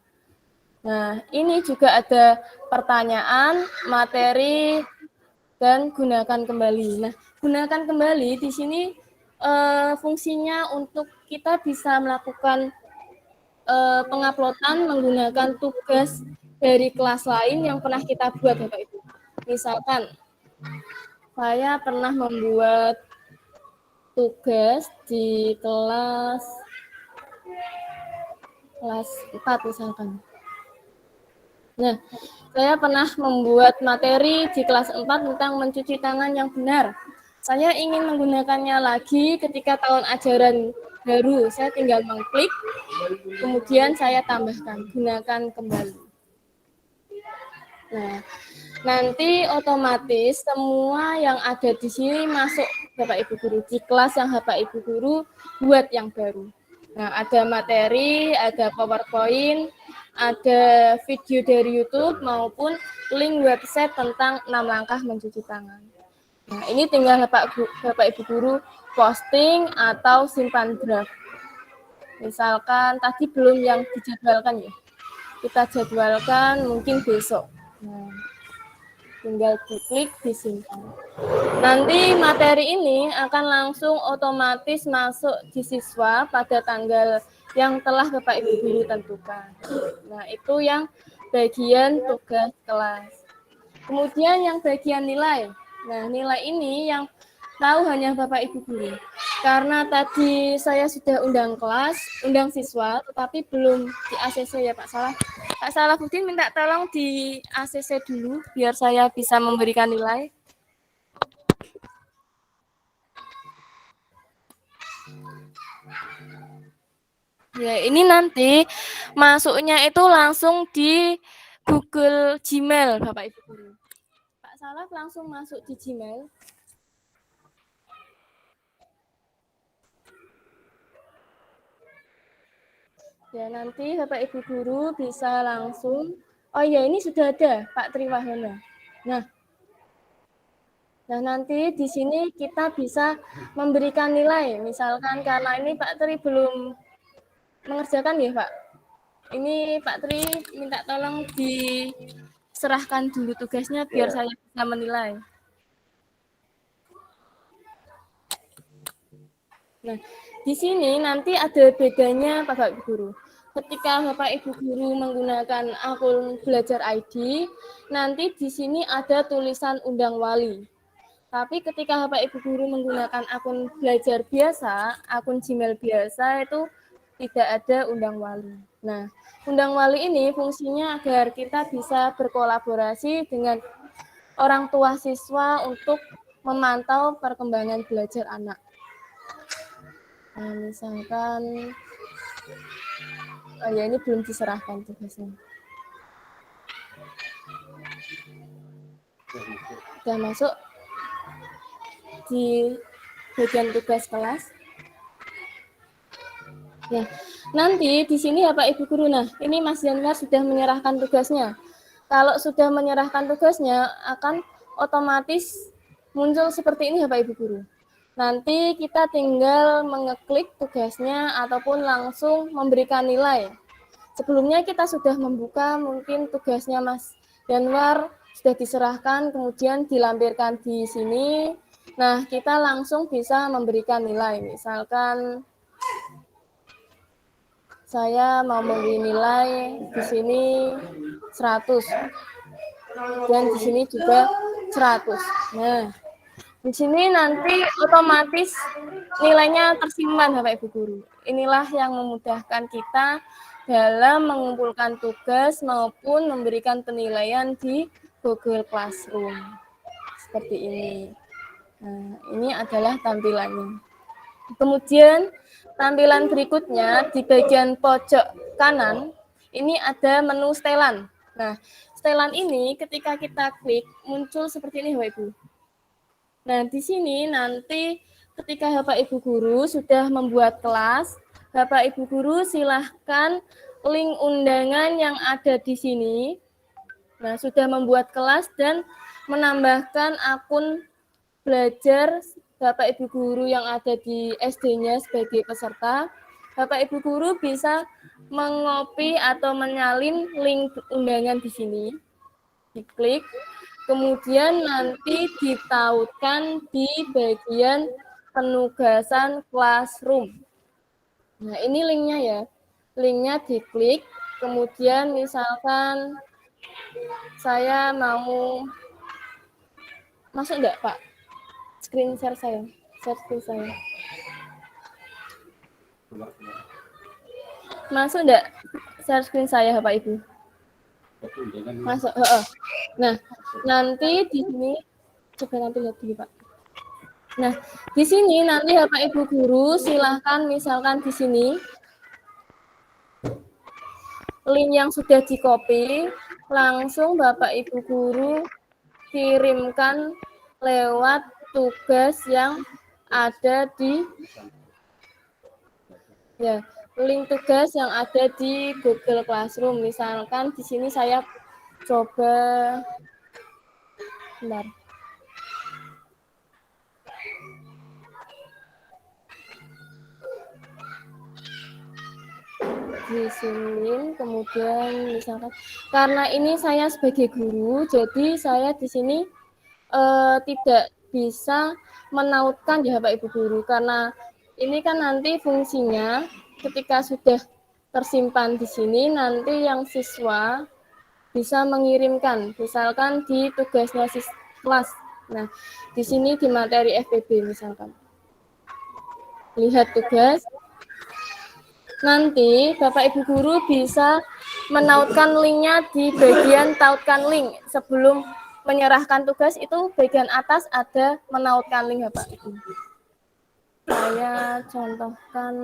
[SPEAKER 7] Nah, ini juga ada pertanyaan, materi, dan gunakan kembali. Nah, gunakan kembali di sini fungsinya untuk kita bisa melakukan penguploadan menggunakan tugas dari kelas lain yang pernah kita buat Bapak Ibu. Misalkan saya pernah membuat tugas di kelas 4 misalkan. Nah, saya pernah membuat materi di kelas 4 tentang mencuci tangan yang benar. Saya ingin menggunakannya lagi ketika tahun ajaran baru. Saya tinggal mengklik, kemudian saya tambahkan, gunakan kembali. Nah, nanti otomatis semua yang ada di sini masuk Bapak Ibu Guru di kelas yang Bapak Ibu Guru buat yang baru. Nah, ada materi, ada PowerPoint, ada video dari YouTube maupun link website tentang 6 langkah mencuci tangan. Nah, ini tinggal Bapak Ibu Guru posting atau simpan draft. Misalkan tadi belum yang dijadwalkan ya. Kita jadwalkan mungkin besok. Nah, tinggal diklik disimpan. Nanti materi ini akan langsung otomatis masuk di siswa pada tanggal yang telah Bapak Ibu Guru tentukan. Nah, itu yang bagian tugas kelas. Kemudian yang bagian nilai. Nah, nilai ini yang tahu hanya Bapak Ibu Guru. Karena tadi saya sudah undang kelas, undang siswa, tetapi belum di ACC ya Pak Salah. Pak Salahuddin minta tolong di ACC dulu, biar saya bisa memberikan nilai. Ya, ini nanti masuknya itu langsung di Google Gmail, Bapak Ibu Guru. Pak Salah langsung masuk di Gmail. Ya, nanti Bapak Ibu Guru bisa langsung, oh ya ini sudah ada Pak Triwahono. Nah, nanti di sini kita bisa memberikan nilai. Misalkan karena ini Pak Tri belum mengerjakan ya Pak. Ini Pak Tri minta tolong diserahkan dulu tugasnya biar saya bisa menilai. Nah, di sini nanti ada bedanya Bapak Ibu Guru. Ketika Bapak Ibu Guru menggunakan akun Belajar ID, nanti di sini ada tulisan undang wali. Tapi ketika Bapak Ibu Guru menggunakan akun Belajar biasa, akun Gmail biasa itu tidak ada undang wali. Nah, undang wali ini fungsinya agar kita bisa berkolaborasi dengan orang tua siswa untuk memantau perkembangan belajar anak. Nah, misalkan Oh ya, ini belum diserahkan tugasnya. Sudah masuk di bagian tugas kelas. Ya, nanti di sini ya Pak Ibu Guru. Nah, ini Mas Yanwar sudah menyerahkan tugasnya. Kalau sudah menyerahkan tugasnya, akan otomatis muncul seperti ini ya Pak Ibu Guru. Nanti kita tinggal mengeklik tugasnya ataupun langsung memberikan nilai. Sebelumnya kita sudah membuka mungkin tugasnya Mas Yanwar sudah diserahkan, kemudian dilampirkan di sini. Nah, kita langsung bisa memberikan nilai. Misalkan saya mau memberi nilai di sini 100 dan di sini juga 100. Nah, di sini nanti otomatis nilainya tersimpan Bapak Ibu Guru. Inilah yang memudahkan kita dalam mengumpulkan tugas maupun memberikan penilaian di Google Classroom. Seperti ini. Nah, ini adalah tampilannya. Kemudian tampilan berikutnya di bagian pojok kanan, ini ada menu setelan. Nah, setelan ini ketika kita klik muncul seperti ini Bapak Ibu. Nah, di sini nanti ketika Bapak Ibu Guru sudah membuat kelas, Bapak Ibu Guru silahkan link undangan yang ada di sini. Nah, sudah membuat kelas dan menambahkan akun belajar Bapak Ibu Guru yang ada di SD-nya sebagai peserta. Bapak Ibu Guru bisa mengopi atau menyalin link undangan di sini. Diklik. Kemudian nanti ditautkan di bagian penugasan classroom. Nah, ini linknya ya. Linknya diklik, kemudian misalkan saya mau masuk enggak, Pak? Screen share saya. Share screen saya. Masuk enggak? Share screen saya, Bapak Ibu. Masuk. Nah, nanti di sini coba nanti lihat dulu, Pak. Nah, di sini nanti Bapak Ibu Guru silahkan misalkan di sini link yang sudah di-copy langsung Bapak Ibu Guru kirimkan lewat tugas yang ada di link tugas yang ada di Google Classroom. Misalkan di sini saya coba bentar. Di sini kemudian misalkan karena ini saya sebagai guru, jadi saya di sini tidak bisa menautkan ya Bapak Ibu Guru karena ini kan nanti fungsinya ketika sudah tersimpan di sini, nanti yang siswa bisa mengirimkan, misalkan di tugasnya kelas. Nah, di sini di materi FPB misalkan. Lihat tugas. Nanti Bapak Ibu Guru bisa menautkan linknya di bagian tautkan link. Sebelum menyerahkan tugas itu bagian atas ada menautkan link Bapak Ibu. Saya contohkan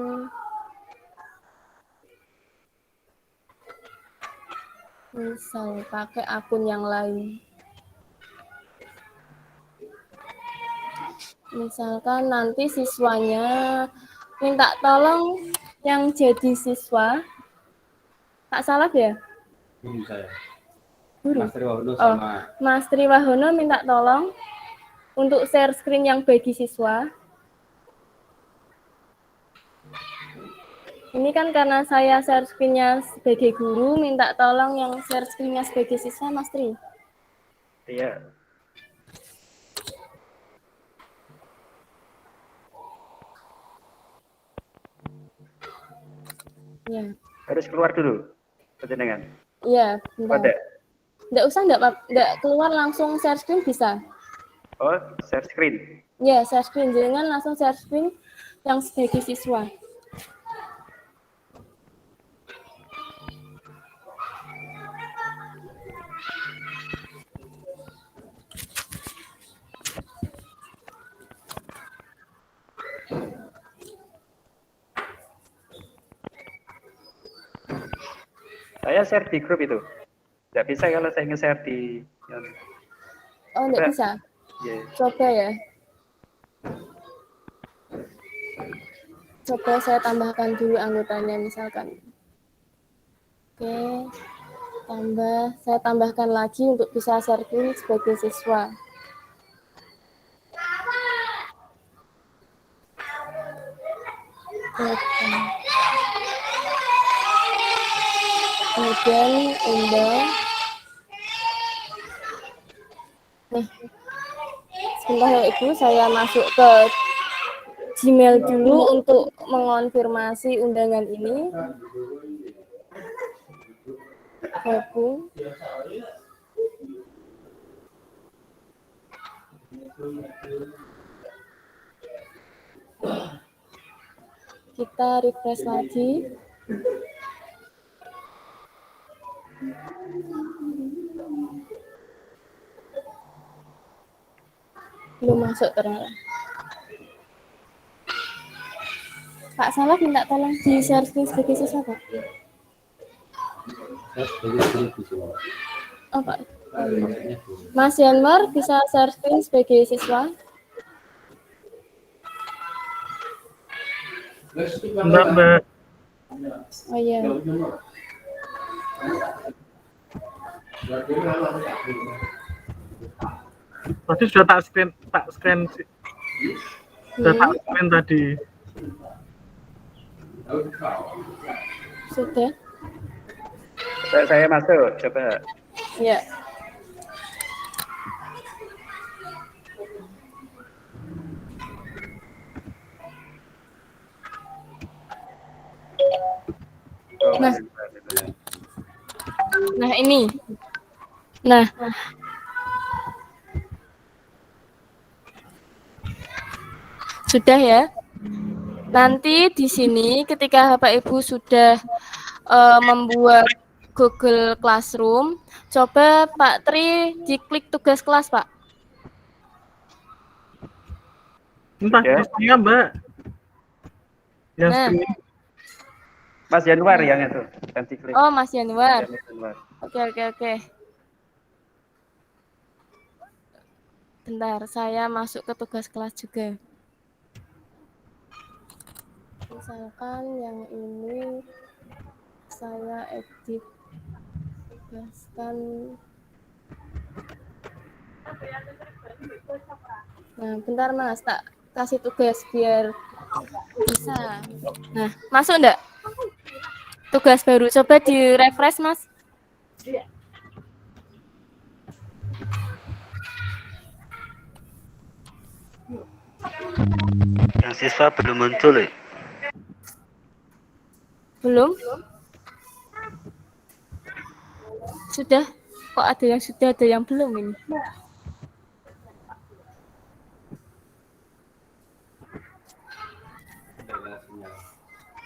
[SPEAKER 7] misal pakai akun yang lain. Misalkan nanti siswanya minta tolong yang jadi siswa. Pak Salaf ya?
[SPEAKER 2] Guru saya.
[SPEAKER 7] Guru?
[SPEAKER 2] Mas Triwahono sama
[SPEAKER 7] Mas Triwahono minta tolong untuk share screen yang bagi siswa. Ini kan karena saya share screen-nya sebagai guru, minta tolong yang share screen-nya sebagai siswa, Mas Tri.
[SPEAKER 1] Iya.
[SPEAKER 7] Ya.
[SPEAKER 1] Harus keluar dulu, pertandingan.
[SPEAKER 7] Iya, bentar. Nggak usah, nggak keluar langsung share screen bisa.
[SPEAKER 1] Oh, share screen.
[SPEAKER 7] Ya, share screen. Jangan langsung share screen yang sebagai siswa.
[SPEAKER 1] Saya share di grup itu. Nggak bisa kalau saya nge-share di...
[SPEAKER 7] Oh, nggak bisa.
[SPEAKER 1] Yeah.
[SPEAKER 7] Coba ya. Coba saya tambahkan dulu anggotanya misalkan. Oke. Saya tambahkan lagi untuk bisa share screen sebagai siswa. Kemudian undang. Nah, sebentar ya Ibu, saya masuk ke Gmail dulu untuk mengonfirmasi undangan ini. Gabung. Kita refresh lagi. Belum masuk ternyata. Pak Salaf minta tolong di share screen sebagai siswa, Pak. Oh, Pak. Mas Yanmar bisa share screen sebagai siswa?
[SPEAKER 3] Mbak.
[SPEAKER 7] Oh iya.
[SPEAKER 3] Tadi sudah tak scan sudah tak scan tadi.
[SPEAKER 7] Sudah.
[SPEAKER 1] Saya masuk, coba.
[SPEAKER 7] Ya. Nah ini. Nah. Sudah ya. Nanti di sini ketika Bapak Ibu sudah membuat Google Classroom, coba Pak Tri diklik tugas kelas, Pak.
[SPEAKER 3] Entah di saya, Mbak. Yang
[SPEAKER 7] Nah.
[SPEAKER 3] screen.
[SPEAKER 1] Mas Januar yang itu, kan diklik.
[SPEAKER 7] Oh, Mas Januar.
[SPEAKER 1] Januar.
[SPEAKER 7] Oke. Bentar, saya masuk ke tugas kelas juga. Misalkan yang ini saya edit, tugaskan. Nah, bentar Mas, tak kasih tugas biar bisa. Nah, masuk enggak? Tugas baru, coba di refresh Mas.
[SPEAKER 4] Yang siswa belum muncul ya?
[SPEAKER 7] Belum? Sudah? Kok ada yang sudah, ada yang belum ini?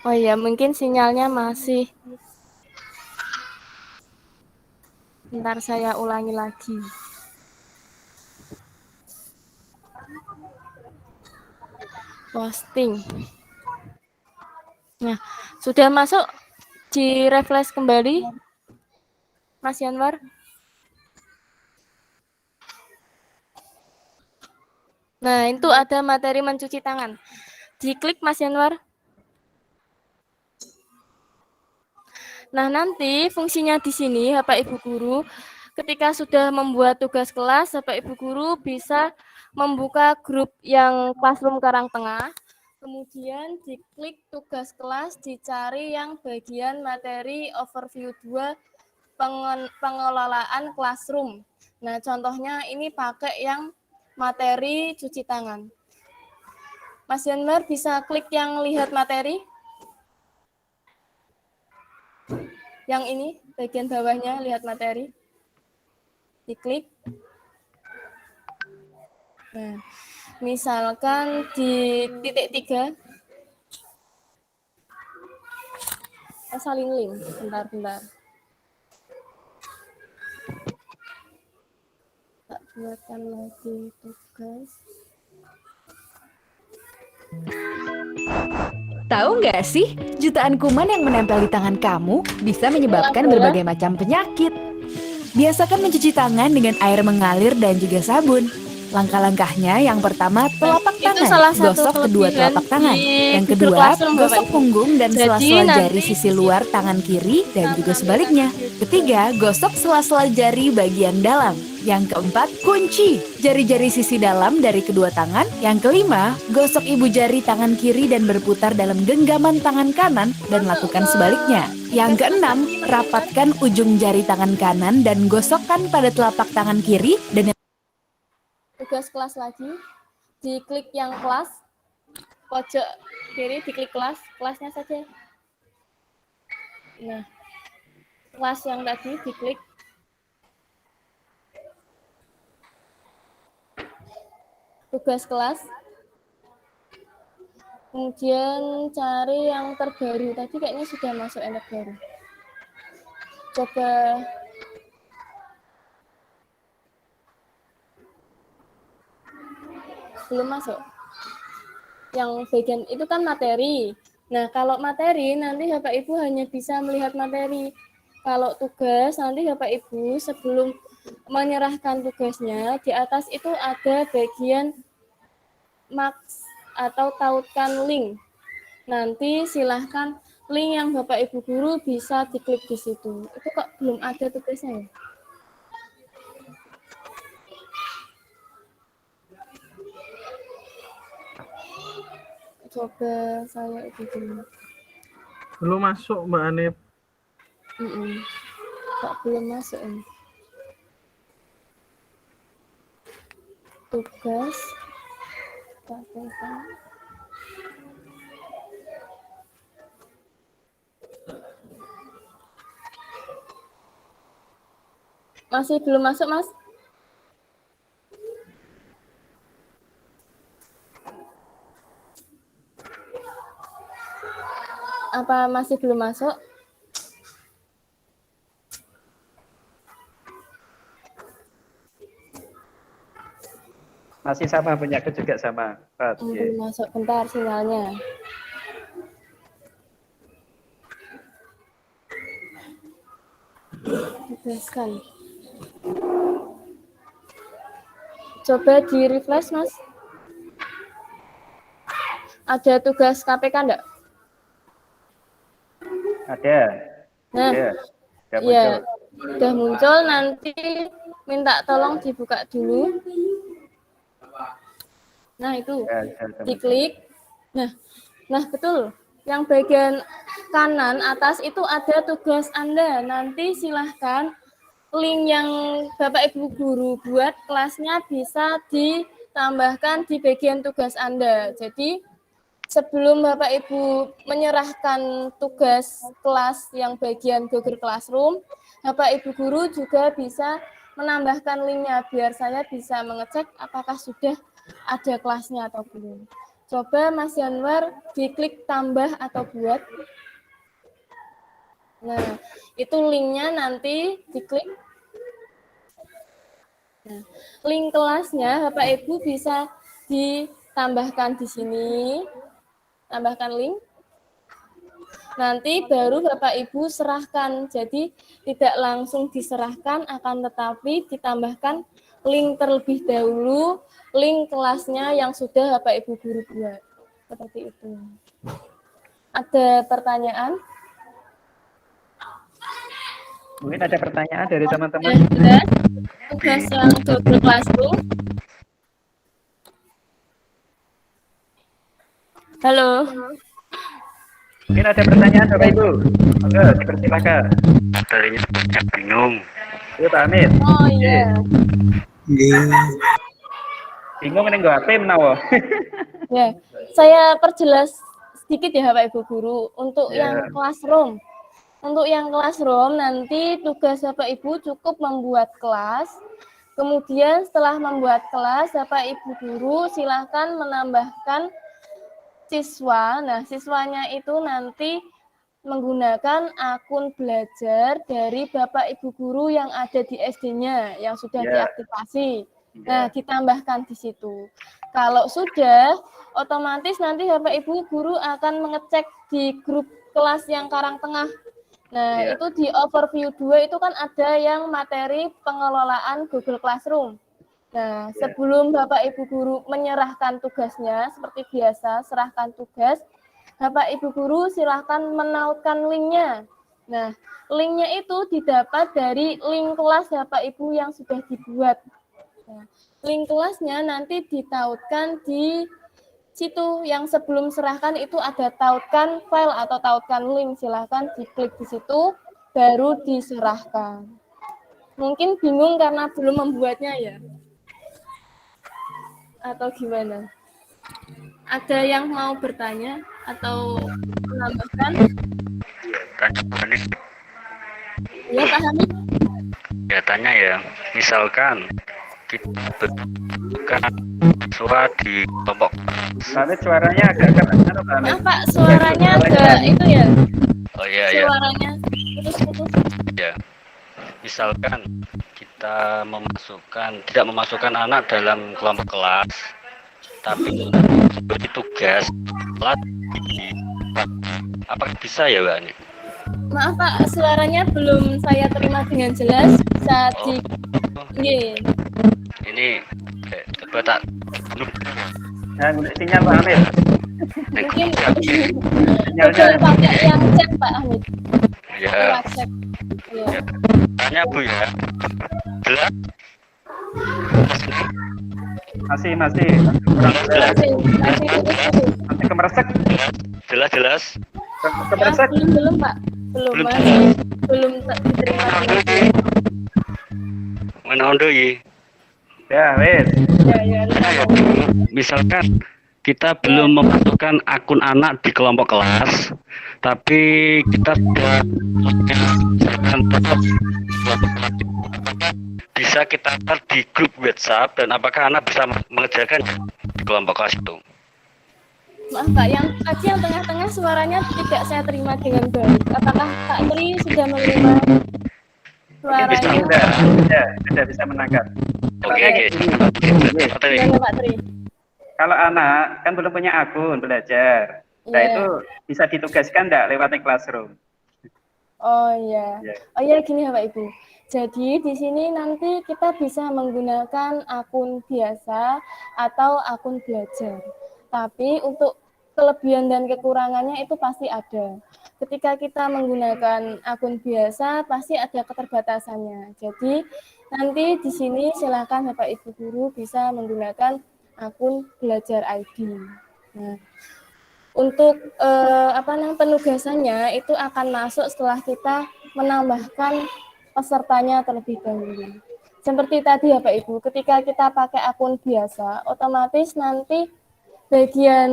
[SPEAKER 7] Oh iya, mungkin sinyalnya masih. Bentar saya ulangi lagi. Posting. Nah, sudah masuk, di refresh kembali, Mas Yanwar. Nah, itu ada materi mencuci tangan. Diklik Mas Yanwar. Nah, nanti fungsinya di sini, Bapak Ibu Guru, ketika sudah membuat tugas kelas, Bapak Ibu Guru bisa membuka grup yang Classroom Karangtengah. Kemudian diklik tugas kelas, dicari yang bagian materi overview 2 pengelolaan classroom. Nah, contohnya ini pakai yang materi cuci tangan. Mas Yanmar bisa klik yang lihat materi. Yang ini, bagian bawahnya lihat materi. Diklik. Nah, misalkan di titik 3, saling link, bentar. Tak buatkan lagi tugas.
[SPEAKER 8] Tahu nggak sih, jutaan kuman yang menempel di tangan kamu bisa menyebabkan berbagai macam penyakit. Biasakan mencuci tangan dengan air mengalir dan juga sabun. Langkah-langkahnya yang pertama, telapak
[SPEAKER 7] Itu
[SPEAKER 8] tangan,
[SPEAKER 7] salah satu
[SPEAKER 8] gosok kedua
[SPEAKER 7] kelebihan
[SPEAKER 8] telapak tangan.
[SPEAKER 7] di
[SPEAKER 8] Yang
[SPEAKER 7] Google
[SPEAKER 8] kedua,
[SPEAKER 7] Classroom, Bapak
[SPEAKER 8] gosok
[SPEAKER 7] Ibu.
[SPEAKER 8] punggung dan
[SPEAKER 7] Jadi
[SPEAKER 8] sela-sela
[SPEAKER 7] nanti
[SPEAKER 8] jari sisi luar tangan kiri dan juga sebaliknya. Ketiga, gosok sela-sela jari bagian dalam. Yang keempat, kunci jari-jari sisi dalam dari kedua tangan. Yang kelima, gosok ibu jari tangan kiri dan berputar dalam genggaman tangan kanan dan lakukan sebaliknya. Yang keenam, rapatkan ujung jari tangan kanan dan gosokkan pada telapak tangan kiri dan
[SPEAKER 7] Tugas kelas lagi, diklik yang kelas, pojok kiri diklik kelas, kelasnya saja. Nah, kelas yang tadi diklik. Tugas kelas. Kemudian cari yang terbaru. Tadi kayaknya sudah masuk yang terbaru. Coba belum masuk. Yang bagian itu kan materi. Nah, kalau materi nanti Bapak Ibu hanya bisa melihat materi. Kalau tugas nanti Bapak Ibu sebelum menyerahkan tugasnya di atas itu ada bagian marks atau tautkan link. Nanti silahkan link yang Bapak Ibu guru bisa diklik di situ. Itu kok belum ada tugasnya ya? Coba saya itu dulu.
[SPEAKER 3] Belum masuk Mbak Anip.
[SPEAKER 7] Kok belum masuk ini? Tugas masih belum masuk, Mas? Apa masih belum masuk?
[SPEAKER 1] Masih sama, punya aku juga sama.
[SPEAKER 7] Belum masuk, bentar sinyalnya. Tugaskan. Coba di refresh, Mas. Ada tugas KPK enggak?
[SPEAKER 1] Ada.
[SPEAKER 7] Nah,
[SPEAKER 1] ya,
[SPEAKER 7] udah muncul. Nanti minta tolong dibuka dulu. Nah, itu diklik. Nah, betul. Yang bagian kanan atas itu ada tugas Anda. Nanti silahkan link yang Bapak Ibu guru buat kelasnya bisa ditambahkan di bagian tugas Anda. Jadi sebelum Bapak Ibu menyerahkan tugas kelas yang bagian Google Classroom, Bapak Ibu guru juga bisa menambahkan linknya biar saya bisa mengecek apakah sudah ada kelasnya atau belum. Coba Mas Yanwar diklik tambah atau buat. Nah, itu linknya nanti diklik. Nah, link kelasnya Bapak Ibu bisa ditambahkan di sini. Tambahkan link. Nanti baru Bapak Ibu serahkan. Jadi tidak langsung diserahkan, akan tetapi ditambahkan link terlebih dahulu, link kelasnya yang sudah Bapak Ibu guru buat. Seperti itu. Ada pertanyaan?
[SPEAKER 1] Mungkin ada pertanyaan dari teman-teman.
[SPEAKER 7] Tugas yang Google Classroom. Halo.
[SPEAKER 1] Mungkin ada pertanyaan Bapak Ibu. Oke, dipersilakan.
[SPEAKER 4] Tadinya bingung.
[SPEAKER 1] Iya Pak Amit.
[SPEAKER 7] Oh iya.
[SPEAKER 1] Bingung ini nggak HP menawa.
[SPEAKER 7] Ya, saya perjelas sedikit ya Bapak Ibu guru untuk yang classroom. Untuk yang classroom nanti tugas Bapak Ibu cukup membuat kelas. Kemudian setelah membuat kelas, Bapak Ibu guru silakan menambahkan siswa. Nah, siswanya itu nanti menggunakan akun belajar dari Bapak Ibu guru yang ada di SD-nya yang sudah diaktifasi. Nah, ditambahkan di situ. Kalau sudah, otomatis nanti Bapak Ibu guru akan mengecek di grup kelas yang Karang Tengah. Nah,
[SPEAKER 1] Iya.
[SPEAKER 7] itu di overview 2 itu kan ada yang materi pengelolaan Google Classroom. Nah,
[SPEAKER 1] Iya.
[SPEAKER 7] sebelum Bapak Ibu guru menyerahkan tugasnya, seperti biasa, serahkan tugas, Bapak Ibu guru silahkan menautkan linknya. Nah, linknya itu didapat dari link kelas Bapak Ibu yang sudah dibuat. Nah, link kelasnya nanti ditautkan di situ yang sebelum serahkan itu ada tautkan file atau tautkan link, silahkan diklik di situ baru diserahkan. Mungkin bingung karena belum membuatnya ya, atau gimana? Ada yang mau bertanya atau menambahkan? Ya Pak Hamid.
[SPEAKER 4] Ya tanya ya, misalkan kita bukan siswa di kelompok.
[SPEAKER 1] Soalnya suaranya agak keras, Pak Hamid.
[SPEAKER 7] Maaf Pak, suaranya agak itu ya.
[SPEAKER 4] Oh iya ya.
[SPEAKER 7] Suaranya putus-putus.
[SPEAKER 4] Ya. Misalkan kita tidak memasukkan anak dalam kelompok kelas, tapi beri tugas kelas, apa bisa ya Mbak Ani?
[SPEAKER 7] Maaf Pak, suaranya belum saya terima dengan jelas. Bisa di
[SPEAKER 4] Ini coba tak
[SPEAKER 1] Nah, sinyal Pak Hamid.
[SPEAKER 7] mungkin
[SPEAKER 1] Sinyalnya.
[SPEAKER 7] Google pakai yang chat Pak Hamid.
[SPEAKER 4] ya.
[SPEAKER 7] Lewat chat. Ya.
[SPEAKER 4] Tanya Bu ya. Jelas?
[SPEAKER 1] Masih kurang jelas.
[SPEAKER 7] Masih putus-putus.
[SPEAKER 1] Masih kemeresek.
[SPEAKER 4] Jelas.
[SPEAKER 1] Kemeresek.
[SPEAKER 7] Belum Pak, belum diterima.
[SPEAKER 4] Mana ondo ya?
[SPEAKER 1] Ya, wes.
[SPEAKER 7] Ya.
[SPEAKER 4] Misalkan kita belum memasukkan akun anak di kelompok kelas, tapi kita sudah bisa kita add di grup WhatsApp, dan apakah anak bisa mengerjakan di kelompok kelas itu?
[SPEAKER 7] Maaf Pak, yang tadi yang tengah-tengah suaranya tidak saya terima dengan baik. Apakah Pak Tri sudah menerima suaranya?
[SPEAKER 1] Sudah bisa menangkap.
[SPEAKER 4] Oke.
[SPEAKER 7] Gimana Pak Tri?
[SPEAKER 1] Kalau anak kan belum punya akun belajar, nah
[SPEAKER 7] Iya.
[SPEAKER 1] itu bisa ditugaskan enggak lewat Classroom?
[SPEAKER 7] Oh iya.
[SPEAKER 1] Iya.
[SPEAKER 7] Oh iya gini Bapak Ibu. Jadi di sini nanti kita bisa menggunakan akun biasa atau akun belajar. Tapi untuk kelebihan dan kekurangannya itu pasti ada. Ketika kita menggunakan akun biasa pasti ada keterbatasannya. Jadi nanti di sini silakan Bapak Ibu guru bisa menggunakan akun belajar ID. Nah, untuk penugasannya itu akan masuk setelah kita menambahkan pesertanya terlebih dahulu. Seperti tadi ya Pak Ibu, ketika kita pakai akun biasa, otomatis nanti bagian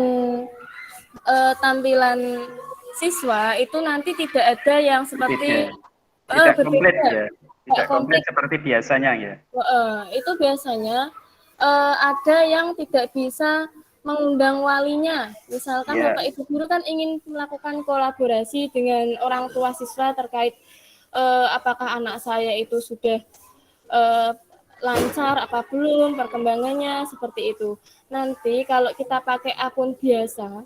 [SPEAKER 7] tampilan siswa itu nanti tidak ada yang seperti
[SPEAKER 1] Tidak komplit
[SPEAKER 7] berbeda.
[SPEAKER 1] ya. Tidak komplit seperti biasanya ya.
[SPEAKER 7] Itu biasanya ada yang tidak bisa mengundang walinya. Misalkan Bapak Ibu guru kan ingin melakukan kolaborasi dengan orang tua siswa terkait apakah anak saya itu sudah lancar apa belum perkembangannya, seperti itu. Nanti kalau kita pakai akun biasa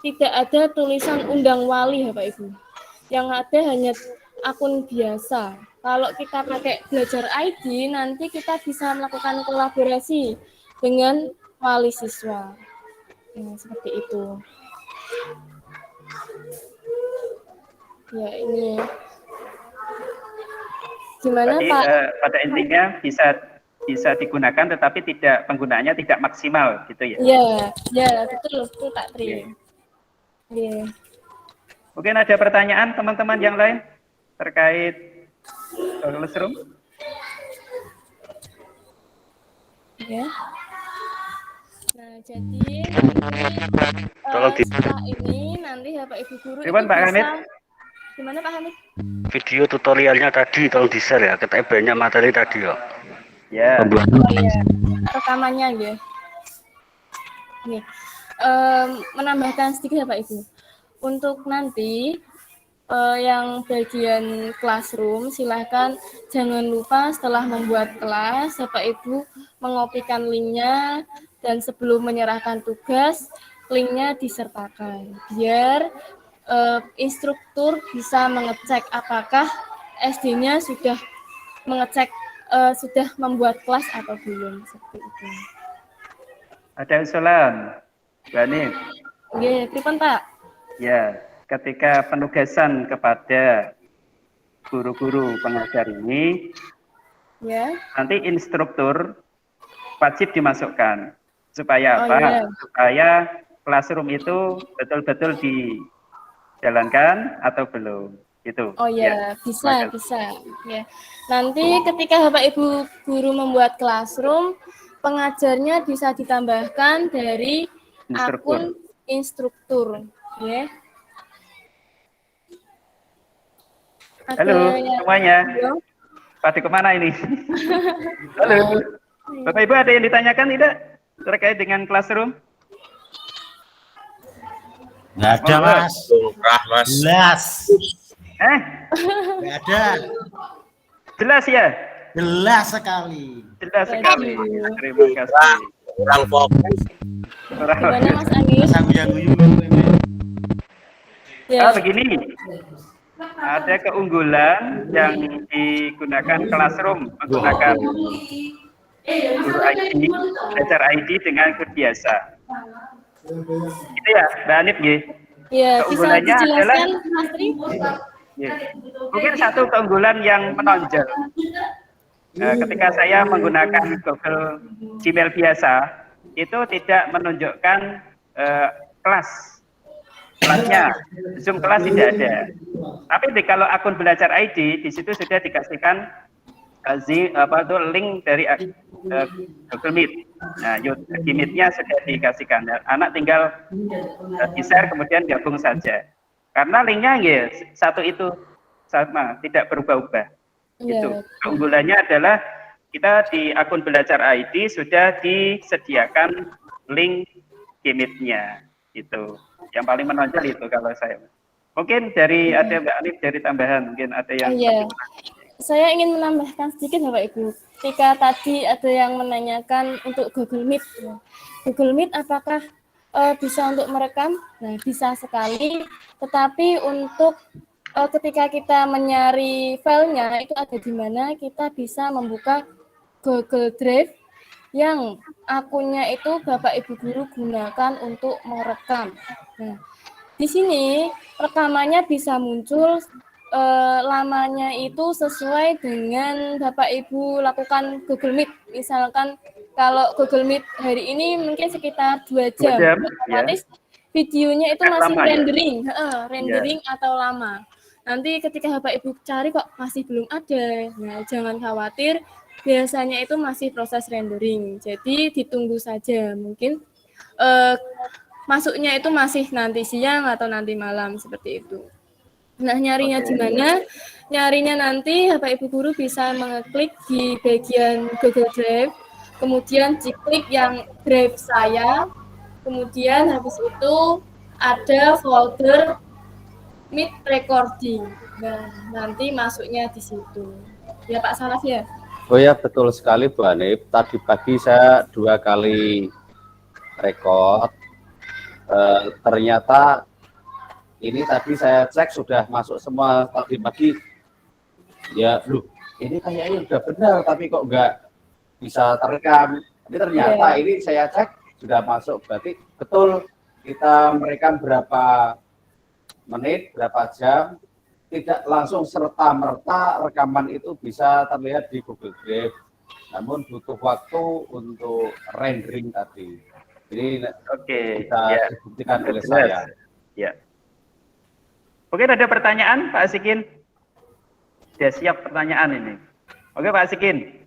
[SPEAKER 7] tidak ada tulisan undang wali Bapak Ibu. Yang ada hanya akun biasa. Kalau kita pakai belajar ID, nanti kita bisa melakukan kolaborasi dengan wali siswa. Nah, seperti itu. Ya, ini. Gimana
[SPEAKER 1] Jadi,
[SPEAKER 7] Pak?
[SPEAKER 1] pada intinya bisa digunakan, tetapi penggunaannya tidak maksimal, gitu ya?
[SPEAKER 7] Ya, betul Pak Tri. Ya.
[SPEAKER 1] Mungkin ada pertanyaan teman-teman yang lain terkait Classroom?
[SPEAKER 7] Ya. Nah, jadi setelah ini nanti Bapak Ibu guru
[SPEAKER 1] Gimana Pak Hamid?
[SPEAKER 7] Gimana Pak Hamid?
[SPEAKER 4] Video tutorialnya tadi tolong di-share ya, kita banyak materi tadi ya.
[SPEAKER 1] Ya.
[SPEAKER 7] Rekamannya ya. Nih, menambahkan sedikit ya Pak Ibu. Untuk nanti yang bagian classroom, silahkan jangan lupa setelah membuat kelas, Bapak Ibu mengopikan linknya dan sebelum menyerahkan tugas, linknya disertakan biar instruktur bisa mengecek apakah SD-nya sudah mengecek sudah membuat kelas atau belum, seperti itu.
[SPEAKER 1] Ada usulan, Mbak Nif?
[SPEAKER 7] Oke, pripun Pak?
[SPEAKER 1] Ya, ketika penugasan kepada guru-guru pengajar ini,
[SPEAKER 7] Ya.
[SPEAKER 1] nanti instruktur wajib dimasukkan. Supaya apa?
[SPEAKER 7] Iya.
[SPEAKER 1] Supaya classroom itu betul-betul dijalankan atau belum. Gitu.
[SPEAKER 7] Oh ya, bisa. Ya. Nanti ketika Bapak Ibu guru membuat classroom, pengajarnya bisa ditambahkan dari akun instruktur, ya.
[SPEAKER 1] Halo semuanya. Pada kemana ini? Halo. Bapak Ibu ada yang ditanyakan tidak terkait dengan classroom?
[SPEAKER 9] Nggak ada, Mas.
[SPEAKER 6] Mas.
[SPEAKER 9] Jelas.
[SPEAKER 3] Nggak ada.
[SPEAKER 1] Jelas ya?
[SPEAKER 9] Jelas sekali.
[SPEAKER 1] Jelas sekali. Terima kasih.
[SPEAKER 6] Kurang fokus.
[SPEAKER 7] Gimana Mas Anies?
[SPEAKER 1] Ya. Begini, ada keunggulan yang digunakan classroom menggunakan guru ID, belajar ID dengan guru biasa. Itu ya, Mbak Anif, ya.
[SPEAKER 7] Ya, bisa dijelaskan, Mas Tri?
[SPEAKER 1] Ya. Mungkin satu keunggulan yang menonjol. Ketika saya menggunakan Google Gmail biasa, itu tidak menunjukkan kelasnya, Zoom kelas tidak ada. Tapi kalau akun belajar ID, di situ sudah dikasihkan link dari Google Meet. Nah, Meet-nya sudah dikasihkan. Anak tinggal di-share kemudian gabung saja. Karena linknya ya satu itu sama, tidak berubah-ubah. Itu keunggulannya adalah kita di akun belajar ID sudah disediakan link Meet-nya. Itu yang paling menonjol itu kalau saya. Mungkin dari ada Mbak Alif dari tambahan, mungkin ada yang
[SPEAKER 7] saya ingin menambahkan sedikit Bapak Ibu. Ketika tadi ada yang menanyakan untuk Google Meet. Google Meet apakah bisa untuk merekam? Nah, bisa sekali. Tetapi untuk ketika kita mencari filenya itu ada di mana kita bisa membuka Google Drive yang akunnya itu Bapak Ibu guru gunakan untuk merekam. Nah, di sini rekamannya bisa muncul lamanya itu sesuai dengan Bapak Ibu lakukan Google Meet. Misalkan kalau Google Meet hari ini mungkin sekitar 2 jam, otomatis videonya itu masih rendering atau lama. Nanti ketika Bapak Ibu cari kok masih belum ada, nah jangan khawatir, biasanya itu masih proses rendering. Jadi ditunggu saja, mungkin masuknya itu masih nanti siang atau nanti malam seperti itu. Nah, nyarinya di mana? Nyarinya nanti Bapak Ibu guru bisa mengeklik di bagian Google Drive, kemudian diklik yang Drive saya, kemudian habis itu ada folder Meet Recording. Nah, nanti masuknya di situ. Ya Pak Salaf ya?
[SPEAKER 2] Oh ya, betul sekali Bu Hanif. Tadi pagi saya 2 kali record. Ternyata ini tadi saya cek sudah masuk semua tadi pagi. Ya, loh, ini kayaknya udah benar, tapi kok nggak bisa terekam. Tapi ternyata ini saya cek sudah masuk. Berarti betul kita merekam berapa menit, berapa jam, tidak langsung serta-merta rekaman itu bisa terlihat di Google Drive. Namun butuh waktu untuk rendering tadi. Jadi kita dibuktikan oleh saya.
[SPEAKER 1] Ya. Oke, ada pertanyaan Pak Asikin? Sudah siap pertanyaan ini. Oke Pak Asikin.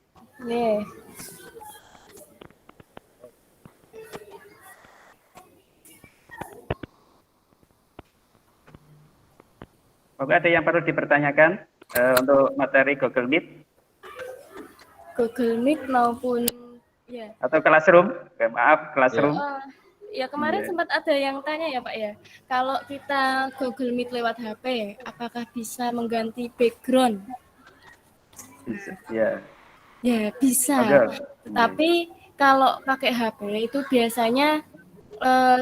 [SPEAKER 1] Oke, ada yang perlu dipertanyakan untuk materi Google Meet?
[SPEAKER 7] Google Meet maupun
[SPEAKER 1] atau Classroom? Maaf, Classroom.
[SPEAKER 7] Ya kemarin
[SPEAKER 1] Iya.
[SPEAKER 7] sempat ada yang tanya ya Pak ya, kalau kita Google Meet lewat HP, apakah bisa mengganti background?
[SPEAKER 1] Ya.
[SPEAKER 7] Ya bisa,
[SPEAKER 1] Monggo.
[SPEAKER 7] tapi kalau pakai HP itu biasanya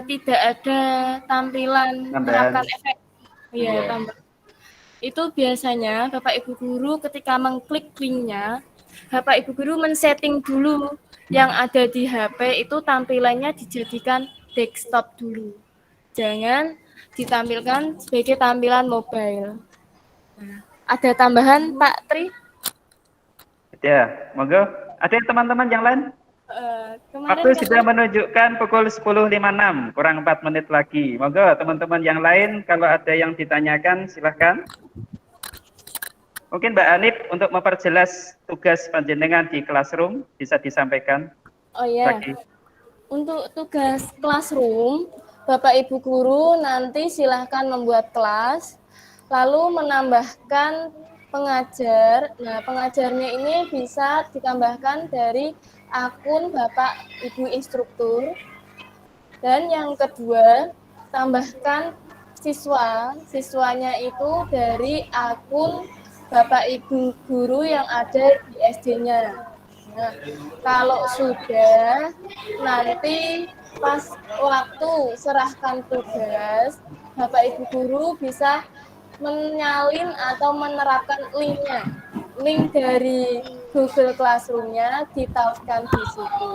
[SPEAKER 7] tidak ada tampilan
[SPEAKER 1] Tambahan.
[SPEAKER 7] menerapkan efek. Iya,
[SPEAKER 1] Iya.
[SPEAKER 7] tambah. Itu biasanya Bapak Ibu Guru ketika mengklik linknya, Bapak Ibu Guru men-setting dulu yang ada di HP itu tampilannya dijadikan desktop dulu. Jangan ditampilkan sebagai tampilan mobile. Nah, ada tambahan Pak Tri?
[SPEAKER 1] Ya, monggo. Ada teman-teman yang lain?
[SPEAKER 7] Kemarin
[SPEAKER 1] Waktu sudah menunjukkan pukul 10.56, kurang 4 menit lagi. Monggo teman-teman yang lain kalau ada yang ditanyakan silahkan. Mungkin Mbak Anip untuk memperjelas tugas panjenengan di Classroom bisa disampaikan.
[SPEAKER 7] Oh ya,
[SPEAKER 1] lagi.
[SPEAKER 7] Untuk tugas Classroom, Bapak Ibu Guru nanti silahkan membuat kelas, lalu menambahkan pengajar. Nah, pengajarnya ini bisa ditambahkan dari akun Bapak Ibu instruktur. Dan yang kedua, tambahkan siswanya itu dari akun Bapak Ibu Guru yang ada di SD-nya. Nah, kalau sudah, nanti pas waktu serahkan tugas, Bapak Ibu Guru bisa menyalin atau menerapkan linknya. Link dari Google Classroom-nya ditautkan di situ.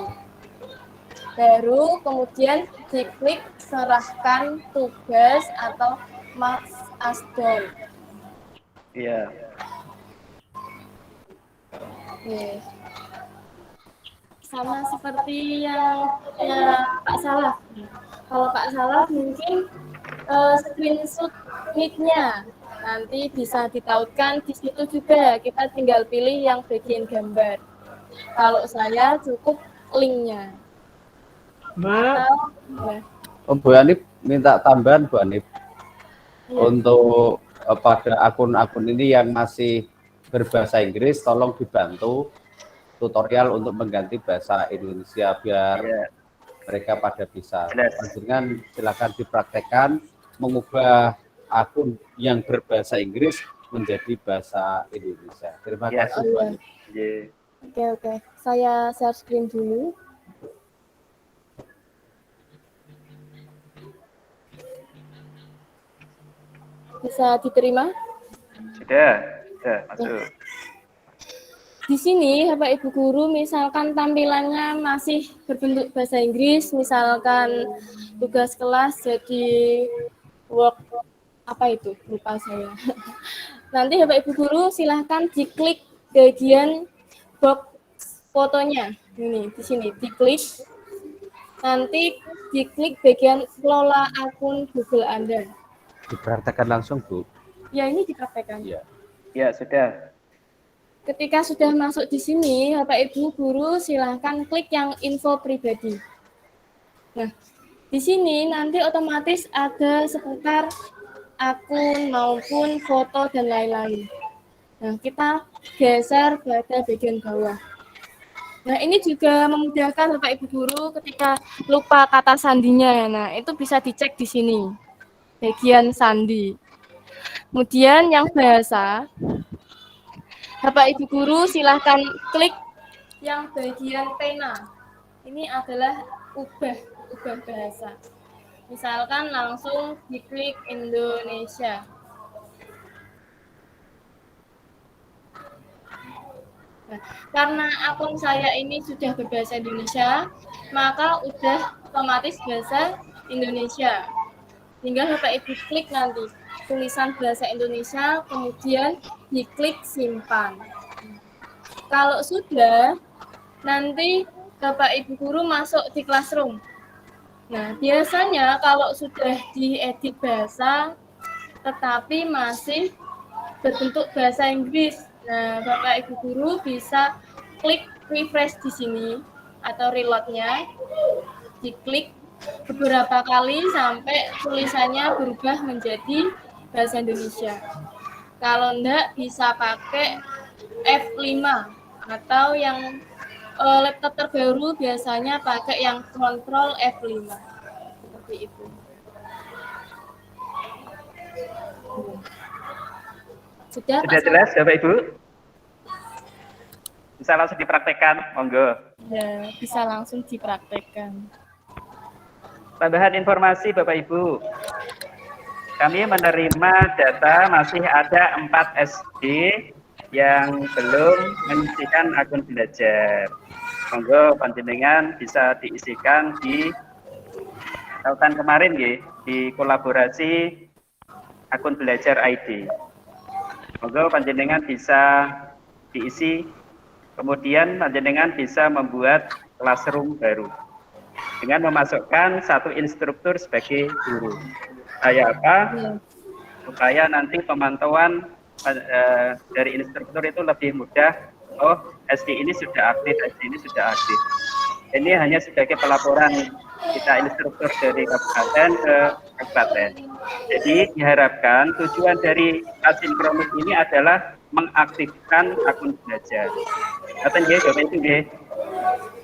[SPEAKER 7] Baru kemudian diklik serahkan tugas atau marks as done.
[SPEAKER 1] Iya.
[SPEAKER 7] Oke. Sama seperti yang Pak Salaf. Kalau Pak Salaf mungkin screenshot Meet-nya nanti bisa ditautkan di situ juga. Kita tinggal pilih yang bagian gambar. Kalau saya cukup linknya.
[SPEAKER 2] Bu Anip minta tambahan Bu Anip untuk pada akun-akun ini yang masih berbahasa Inggris, tolong dibantu tutorial untuk mengganti bahasa Indonesia biar mereka pada bisa. Dengan silakan dipraktekkan mengubah akun yang berbahasa Inggris menjadi bahasa Indonesia. Terima kasih Bu Anip.
[SPEAKER 7] Oke. Saya share screen dulu. Bisa diterima?
[SPEAKER 1] Sudah masuk.
[SPEAKER 7] Di sini Bapak Ibu Guru misalkan tampilannya masih berbentuk bahasa Inggris, misalkan tugas kelas jadi work apa itu? Lupa saya. Nanti Bapak Ibu Guru silahkan diklik bagian box fotonya. Ini di sini diklik. Nanti diklik bagian kelola akun Google Anda.
[SPEAKER 2] Dipraktekkan langsung Bu.
[SPEAKER 7] Ya, ini dipraktekkan.
[SPEAKER 1] Ya, sudah.
[SPEAKER 7] Ketika sudah masuk di sini, Bapak Ibu Guru silahkan klik yang info pribadi. Nah, di sini nanti otomatis ada seputar akun maupun foto dan lain-lain. Nah, kita geser pada bagian bawah. Nah, ini juga memudahkan Bapak Ibu Guru ketika lupa kata sandinya. Nah, itu bisa dicek di sini. Bagian sandi. Kemudian yang bahasa, Bapak Ibu Guru silahkan klik yang bagian pena. Ini adalah ubah bahasa. Misalkan langsung diklik Indonesia. Nah, karena akun saya ini sudah berbahasa Indonesia, maka udah otomatis bahasa Indonesia. Tinggal Bapak Ibu klik nanti tulisan bahasa Indonesia, kemudian diklik simpan. Kalau sudah, nanti Bapak Ibu Guru masuk di Classroom. Nah, biasanya kalau sudah diedit bahasa, tetapi masih berbentuk bahasa Inggris, nah Bapak Ibu Guru bisa klik refresh di sini atau reload-nya, diklik beberapa kali sampai tulisannya berubah menjadi bahasa Indonesia. Kalau enggak bisa pakai F5 atau yang laptop terbaru biasanya pakai yang Ctrl F5. seperti itu. Sudah
[SPEAKER 1] jelas Bapak Ibu? Bisa langsung dipraktekkan, monggo.
[SPEAKER 7] Ya, bisa langsung dipraktekkan.
[SPEAKER 1] Tambahan informasi Bapak Ibu, kami menerima data masih ada 4 SD yang belum mengisikan akun belajar. Monggo panjenengan bisa diisikan di tahun kemarin di kolaborasi akun belajar ID. Monggo panjenengan bisa diisi, kemudian panjenengan bisa membuat classroom baru dengan memasukkan satu instruktur sebagai guru. Supaya apa? Supaya nanti pemantauan dari instruktur itu lebih mudah. Oh, SD ini sudah aktif, SD ini sudah aktif. Ini hanya sebagai pelaporan kita instruktur dari kabupaten ke kabupaten. Jadi diharapkan tujuan dari asinkronus ini adalah mengaktifkan akun belajar. Kata nggih, Bapak Ibu nggih.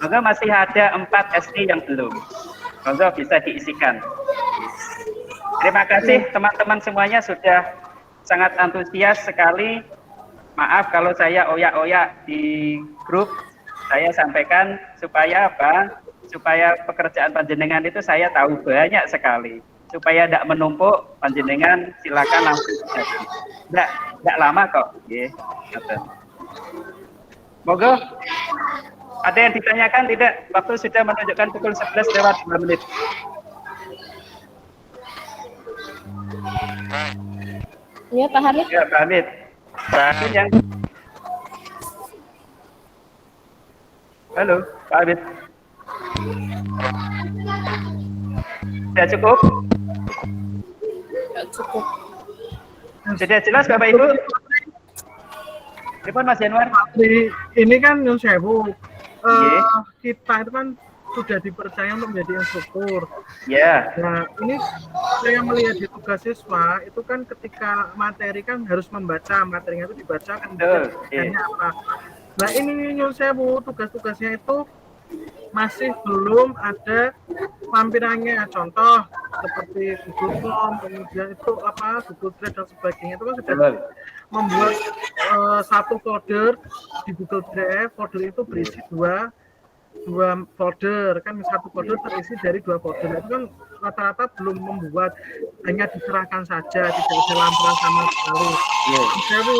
[SPEAKER 1] Maka masih ada 4 SD yang belum. Monggo bisa diisikan. Terima kasih teman-teman semuanya sudah sangat antusias sekali. Maaf kalau saya oyak-oyak di grup. Saya sampaikan supaya apa? Supaya pekerjaan panjenengan itu saya tahu banyak sekali. Supaya tidak menumpuk, panjenengan silakan langsung jadi. Tidak lama kok. Monggo. Ada yang ditanyakan tidak? Waktu sudah menunjukkan pukul 11 lewat 2 menit.
[SPEAKER 7] Ya, Pak Hamid.
[SPEAKER 1] Ya, Pak Hamid. Pak Hamid yang... Halo, Pak Hamid. Sudah cukup?
[SPEAKER 7] Cukup.
[SPEAKER 1] Sudah jelas Bapak Ibu? Telepon Mas Januar.
[SPEAKER 3] Ini kan Nyun Sewu. Kita itu kan sudah dipercaya untuk menjadi instruktur.
[SPEAKER 1] Ya.
[SPEAKER 3] Nah, ini saya melihat di tugas siswa itu kan ketika materi kan harus membaca, materinya itu dibaca kemudian apa. Nah, ini Nyun Sewu tugas-tugasnya itu masih belum ada lampirannya. Contoh seperti Google Form, kemudian itu apa Google Drive dan sebagainya itu kan sudah membuat satu folder di Google Drive. Folder itu berisi dua folder, kan satu folder terisi dari 2 folder. Itu kan rata-rata belum membuat, hanya diserahkan saja, tidak ada lampiran sama sekali. Jadi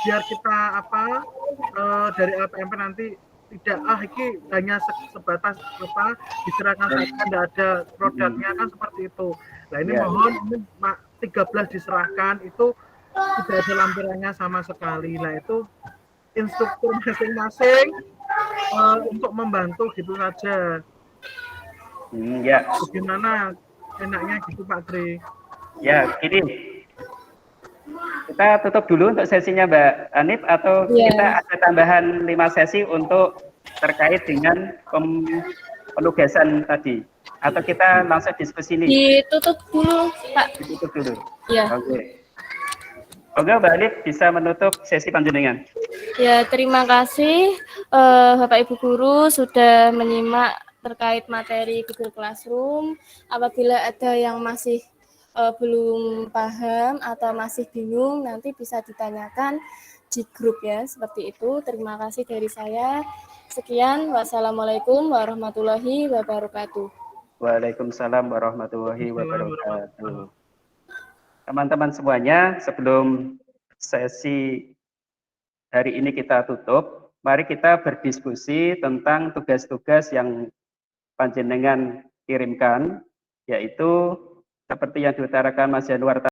[SPEAKER 3] biar kita apa dari LPMP nanti tidak ini hanya sebatas apa diserahkan saja, tidak ada produknya, kan seperti itu. Nah ini mohon ini 13 diserahkan itu tidak ada lampirannya sama sekali. Nah itu instruktur masing-masing untuk membantu gitu saja.
[SPEAKER 1] Ya.
[SPEAKER 3] Bagaimana enaknya gitu Pak Tri?
[SPEAKER 1] Ya, gini. Kita tutup dulu untuk sesinya Mbak Anip, atau kita ada tambahan 5 sesi untuk terkait dengan penugasan tadi, atau kita langsung diskusi ini?
[SPEAKER 7] Ditutup dulu Pak.
[SPEAKER 1] Ditutup dulu.
[SPEAKER 7] Ya.
[SPEAKER 1] Oke. Oke, Mbak Anip bisa menutup sesi panjenengan.
[SPEAKER 7] Ya, terima kasih Bapak Ibu Guru sudah menyimak terkait materi Google Classroom. Apabila ada yang masih belum paham atau masih bingung, nanti bisa ditanyakan di grup ya, seperti itu. Terima kasih dari saya. Sekian, wassalamualaikum warahmatullahi wabarakatuh.
[SPEAKER 1] Waalaikumsalam warahmatullahi wabarakatuh. Teman-teman semuanya, sebelum sesi hari ini kita tutup, mari kita berdiskusi tentang tugas-tugas yang panjenengan kirimkan, yaitu seperti yang diutarakan Mas Januar